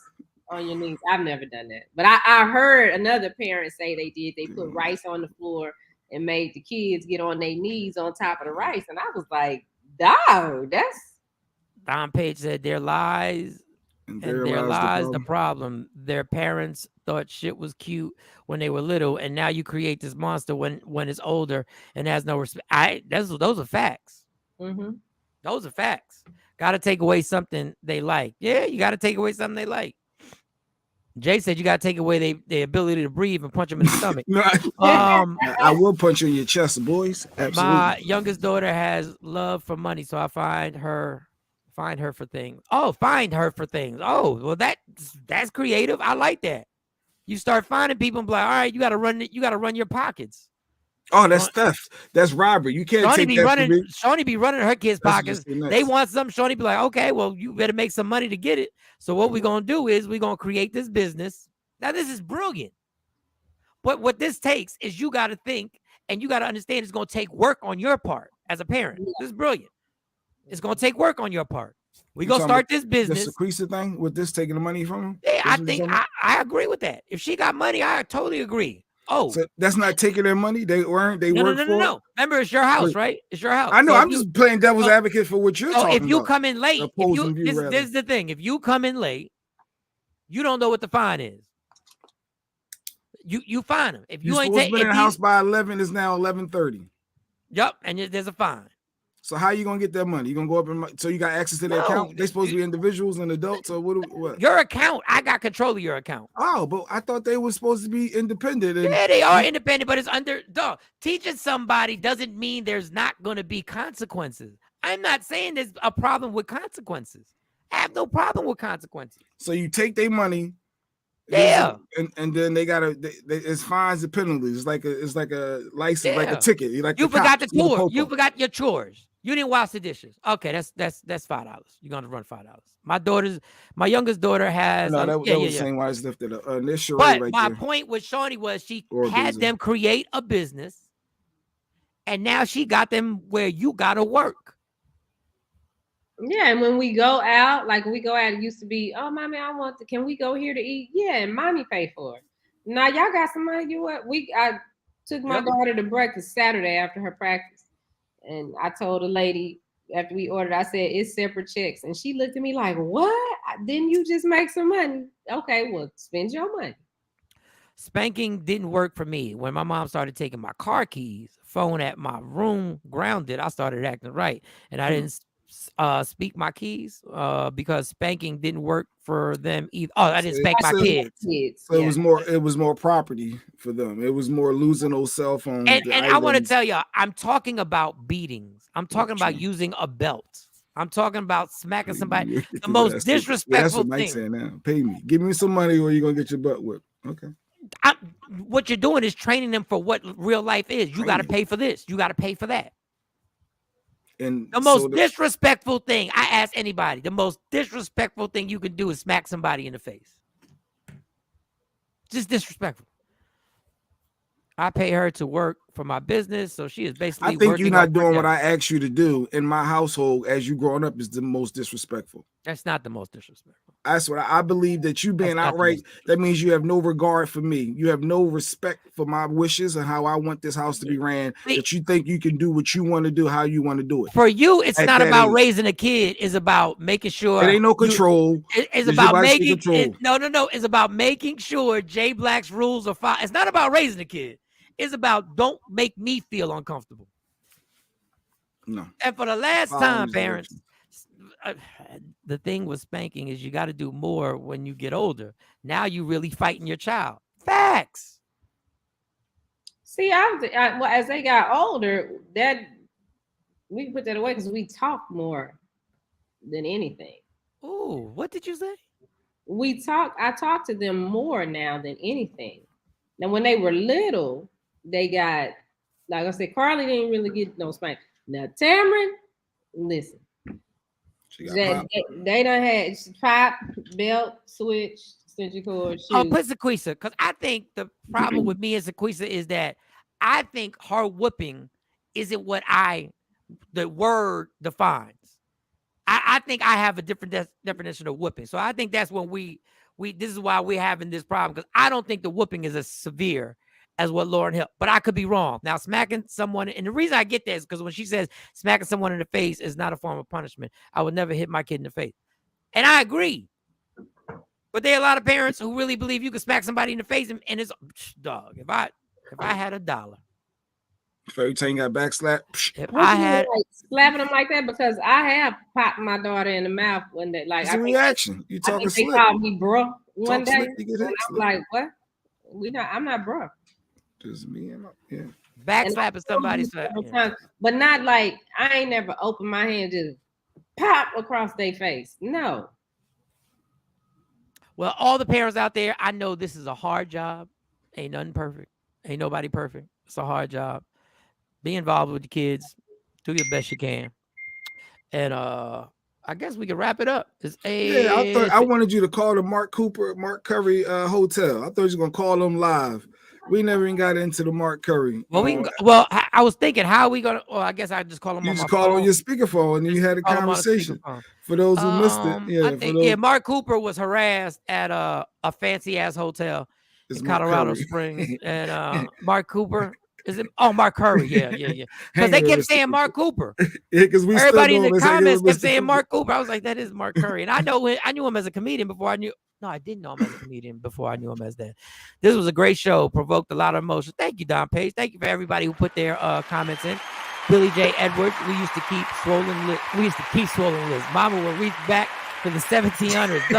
on your knees. I've never done that. But I heard another parent say they did. They put rice on the floor and made the kids get on their knees on top of the rice. And I was like, dog, that's... Don Page said their lies And there lies the problem. Their parents thought shit was cute when they were little, and now you create this monster when it's older and has no respect. Those are facts. Mm-hmm. Those are facts. Got to take away something they like. Yeah, you got to take away something they like. Jay said you got to take away their ability to breathe and punch them in the stomach. No, I will punch you in your chest, boys. Absolutely. My youngest daughter has love for money, so I find her for things. Oh, find her for things. Oh, well, that's creative. I like that. You start finding people and be like, all right, you got to run your pockets. Oh, that's theft. That's robbery. You can't take that from me. Shawnee be running her kids' pockets. They want something. Shawnee be like, okay, well, you better make some money to get it. So what we're going to do is we're going to create this business. Now, this is brilliant. But what this takes is you got to think and you got to understand it's going to take work on your part as a parent. Yeah. This is brilliant. It's going to take work on your part. We're going to start this business. The Secresa thing with this taking the money from him? Yeah, I think I agree with that. If she got money, I totally agree. Oh, so that's not taking their money. They work for. No. Remember, it's your house, right? It's your house. I know. So I'm just playing devil's advocate for what you're talking about. If you come in late, this is the thing. If you come in late, you don't know what the fine is. You fine them. If you ain't been in the house by 11, it's now 11:30. Yep, and there's a fine. So how you gonna get that money? You gonna go up and so you got access to their account? They supposed to be individuals and adults, or what? Your account, I got control of your account. Oh, but I thought they were supposed to be independent. Yeah, they are independent, but it's under teaching somebody doesn't mean there's not gonna be consequences. I'm not saying there's a problem with consequences. I have no problem with consequences. So you take their money. Yeah, and then they gotta. It's fines and penalties. It's like a license, like a ticket. You forgot the chores. You forgot your chores. You didn't wash the dishes. Okay, that's $5. You're gonna run $5. My youngest daughter has. No, that was the same why it's lifted up. But my point with Shawnee was she had them create a business, and now she got them where you gotta work. Yeah, and when we go out, it used to be, oh, mommy, can we go here to eat? Yeah, and mommy pay for it. Now y'all got some money. I took my daughter to breakfast Saturday after her practice, and I told the lady after we ordered, I said it's separate checks, and she looked at me like, what? Didn't you just make some money? Okay, well, spend your money. Spanking didn't work for me. When my mom started taking my car keys, phone at my room grounded, I started acting right, and I didn't speak my keys because spanking didn't work for them either. Oh, I didn't spank my kids. So it was more property for them. It was more losing those cell phones. And I want to tell y'all, I'm talking about beatings. I'm talking about using a belt. I'm talking about smacking somebody. The most disrespectful thing. That's what Mike's saying now. Pay me. Give me some money or you're gonna get your butt whipped. Okay. What you're doing is training them for what real life is. You got to pay for this. You got to pay for that. And the most disrespectful thing, I ask anybody, the most disrespectful thing you can do is smack somebody in the face. Just disrespectful. I pay her to work for my business, so she is basically. I think you're not doing what I asked you to do in my household as you growing up is the most disrespectful. That's not the most disrespectful. That's what I believe that you being outright. That means you have no regard for me. You have no respect for my wishes and how I want this house to be ran. That you think you can do what you want to do, how you want to do it. For you, it's not about raising a kid. It's about making sure. It ain't no control. It's about making. No. It's about making sure Jay Black's rules are followed. It's not about raising a kid. It's about don't make me feel uncomfortable. No. And for the last time, parents, the thing with spanking is you got to do more when you get older. Now you really fighting your child. Facts. See, as they got older, that we can put that away because we talk more than anything. Ooh, what did you say? I talk to them more now than anything. Now, when they were little, they got, like I said, Carly didn't really get no spank. Now, Tamron, listen. They done had pop, belt, switch, extension cord, shoes. Oh, put Secresa, because I think the problem with me and Secresa is that I think her whooping isn't what the word defines. I think I have a different definition of whooping. So I think that's when this is why we're having this problem, because I don't think the whooping is as severe as what Lauryn Hill, but I could be wrong. Now, smacking someone, and the reason I get that is because when she says smacking someone in the face is not a form of punishment, I would never hit my kid in the face. And I agree. But there are a lot of parents who really believe you can smack somebody in the face and it's dog. If I had $1. Every time you got backslap. If What I you had like slapping them like that? Because I have popped my daughter in the mouth when they like. It's a reaction. You talking they slick. called me bro one day, you get and hit I'm like, what? I'm not bro. Just me and yeah. Backslapping somebody's face, but not like I ain't never opened my hand just pop across their face. No. Well, all the parents out there, I know this is a hard job. Ain't nothing perfect. Ain't nobody perfect. It's a hard job. Be involved with the kids. Do your best you can. And I guess we can wrap it up. I wanted you to call the Mark Curry hotel. I thought you were gonna call them live. We never even got into the Mark Curry. Well, I was thinking, how are we gonna? Well, I guess I just call him. You on just my call phone. on your speakerphone and you had a conversation. For those who missed it, Mark Cooper was harassed at a fancy ass hotel in Colorado Springs, and Mark Cooper. Is it? Oh, Mark Curry. Yeah. Because they kept saying Mark Cooper. Because everybody in the comments kept saying Mark Cooper. I was like, that is Mark Curry, and I knew him as a comedian before I knew. No, I didn't know him as a comedian before I knew him as that. This was a great show. Provoked a lot of emotion. Thank you, Don Page. Thank you for everybody who put their comments in. Billy J. Edwards. We used to keep swollen lips. Mama will reach back to the 1700s.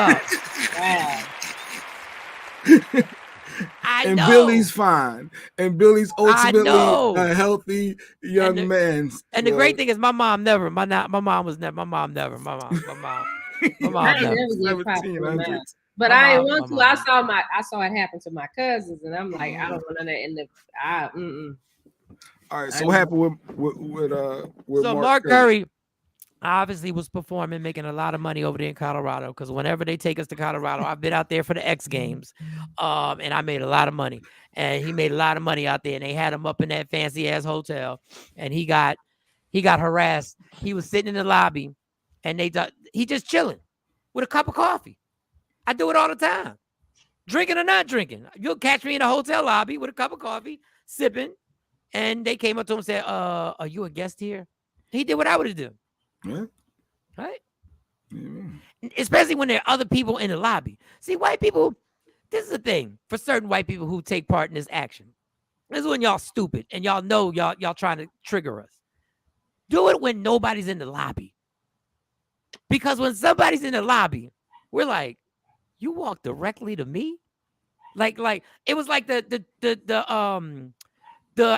Wow. And Billy's fine. And Billy's ultimately a healthy young man. And the great thing is my mom never. My mom was never. My mom never. My mom. I never get but I ain't want to. I saw it happen to my cousins, and I'm like, I don't want to. In the All right. So what happened with Mark Curry? Obviously was performing, making a lot of money over there in Colorado, because whenever they take us to Colorado, I've been out there for the X Games, and I made a lot of money, and he made a lot of money out there, and they had him up in that fancy ass hotel, and he got harassed. He was sitting in the lobby, and he just chilling with a cup of coffee. I do it all the time, drinking or not drinking. You'll catch me in a hotel lobby with a cup of coffee, sipping, and they came up to him and said, "Are you a guest here?" He did what I would have done. Yeah. Right. Especially when there are other people in the lobby. See, white people, this is the thing for certain white people who take part in this action. This is when y'all stupid and y'all know y'all trying to trigger us. Do it when nobody's in the lobby. Because when somebody's in the lobby, we're like, you walk directly to me? Like it was like the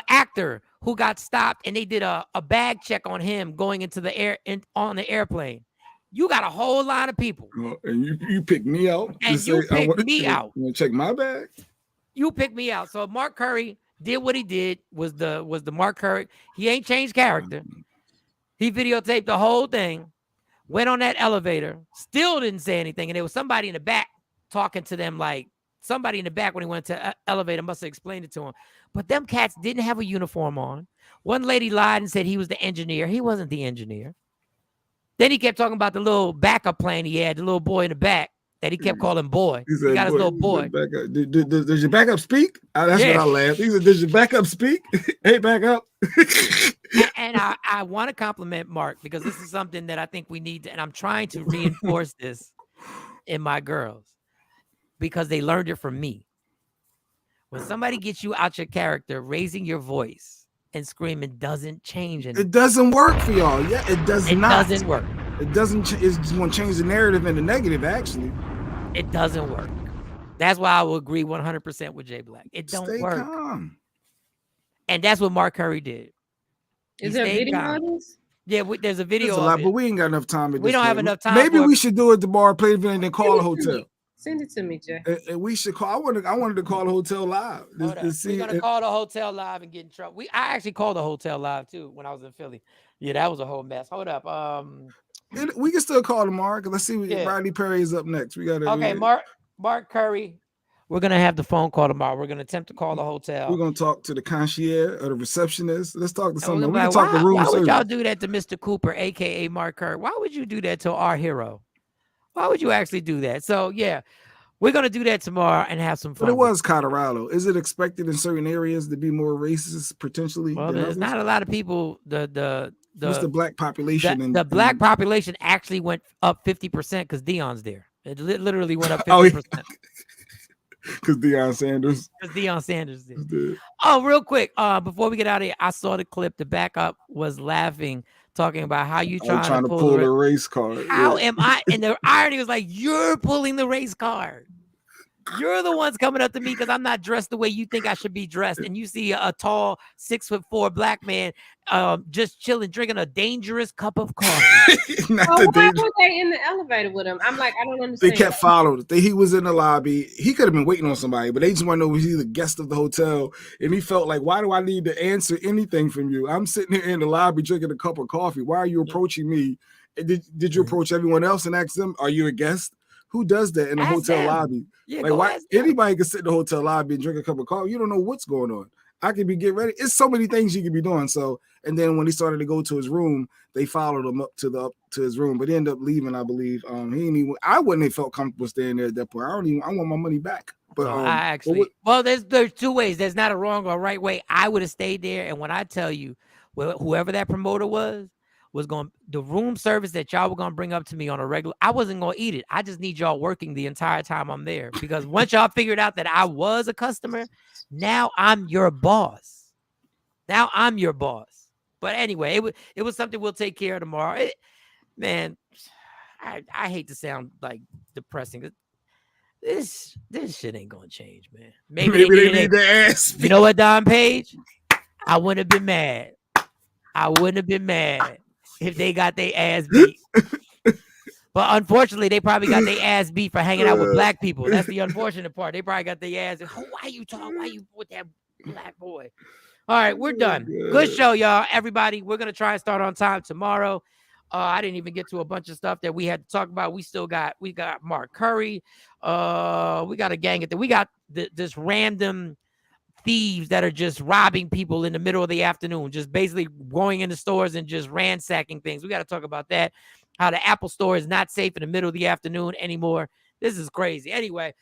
actor who got stopped and they did a bag check on him going into the air on the airplane. You got a whole lot of people. And you picked me out. And you picked me out. You want to check my bag? You picked me out. So Mark Curry did what he did, was the Mark Curry. He ain't changed character. He videotaped the whole thing, went on that elevator, still didn't say anything. And there was somebody in the back talking to them, like somebody in the back when he went to elevator must have explained it to him. But them cats didn't have a uniform on. One lady lied and said he was the engineer. He wasn't the engineer. Then he kept talking about the little backup plan he had, the little boy in the back that he kept calling boy. He got his little boy. Does your backup speak? That's what I laughed. He said, does your backup speak? Hey, backup. And I want to compliment Mark, because this is something that I think we need to, and I'm trying to reinforce this in my girls, because they learned it from me. When somebody gets you out your character, raising your voice and screaming doesn't change anything. It doesn't work for y'all. Yeah, it does not. It doesn't work. It doesn't. It's just going to change the narrative in the negative, actually. It doesn't work. That's why I will agree 100% with Jay Black. It don't work. Stay calm. And that's what Mark Curry did. Is there a video of this? Yeah, there's a video. There's a lot, but we ain't got enough time. We don't have enough time. Maybe we should do it tomorrow, play the video, and then call a hotel. Send it to me, Jay. And we should call. I wanted to call the hotel live. We're gonna call the hotel live and get in trouble. I actually called the hotel live too when I was in Philly. Yeah, that was a whole mess. Hold up. We can still call tomorrow, because let's see. Riley Perry is up next. We got to. Okay, Mark Curry. We're gonna have the phone call tomorrow. We're gonna attempt to call the hotel. We're gonna talk to the concierge or the receptionist. Let's talk to someone. We're gonna talk to room service. Why would y'all do that to Mr. Cooper, aka Mark Curry? Why would you do that to our hero? Why would you actually do that? So yeah, we're gonna do that tomorrow and have some fun. But it was Colorado. Is it expected in certain areas to be more racist potentially? Well, there's not a lot of people. What's the black population? The black population actually went up 50% because Dion's there. It literally went up 50%. Oh, yeah. Because Deion Sanders. Because Deion Sanders did. Oh, real quick, before we get out of here, I saw the clip. The backup was laughing, talking about how you trying to pull the race card. How am I? And the irony was like, you're pulling the race card. You're the ones coming up to me because I'm not dressed the way you think I should be dressed. And you see a tall 6'4" black man just chilling, drinking a dangerous cup of coffee. Why were they in the elevator with him? I'm like, I don't understand. They kept following. He was in the lobby. He could have been waiting on somebody, but they just want to know was he the guest of the hotel. And he felt like, why do I need to answer anything from you? I'm sitting here in the lobby drinking a cup of coffee. Why are you approaching me? Did you approach everyone else and ask them, are you a guest? Who does that in the hotel lobby? Yeah, like, why anybody can sit in the hotel lobby and drink a cup of coffee? You don't know what's going on. I could be getting ready. It's so many things you could be doing. So, and then when he started to go to his room, they followed him up to his room, but he ended up leaving, I believe. I wouldn't have felt comfortable staying there at that point. I want my money back. But there's two ways. There's not a wrong or right way. I would have stayed there, and when I tell you, whoever that promoter was going, the room service that y'all were gonna bring up to me on a regular, I wasn't gonna eat it. I just need y'all working the entire time I'm there, because once y'all figured out that I was a customer, now I'm your boss. But anyway, it was something we'll take care of tomorrow. Man, I hate to sound like depressing. This shit ain't gonna change, man. Maybe they need the ass. You know what, Don Page? I wouldn't have been mad if they got their ass beat. But unfortunately, they probably got their ass beat for hanging out with black people. That's the unfortunate part. They probably got their ass. Why you talking? Why you with that black boy? All right, we're done. Good show, y'all. Everybody, we're going to try and start on time tomorrow. I didn't even get to a bunch of stuff that we had to talk about. We got Mark Curry. We got a gang of we got this random thieves that are just robbing people in the middle of the afternoon, just basically going into stores and just ransacking things. We got to talk about that, how the Apple store is not safe in the middle of the afternoon anymore. This is crazy. Anyway,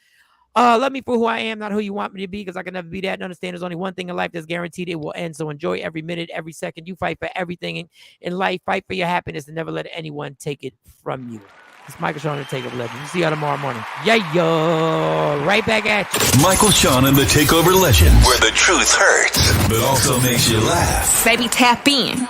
love me for who I am, not who you want me to be, because I can never be that. And understand there's only one thing in life that's guaranteed: it will end. So enjoy every minute, every second. You fight for everything in life. Fight for your happiness and never let anyone take it from you. It's Michael Shawn and the Takeover Legend. We'll see y'all tomorrow morning. Yeah, yo. Right back at you. Michael Shawn and the Takeover Legend, where the truth hurts, but also makes you laugh. Baby, tap in.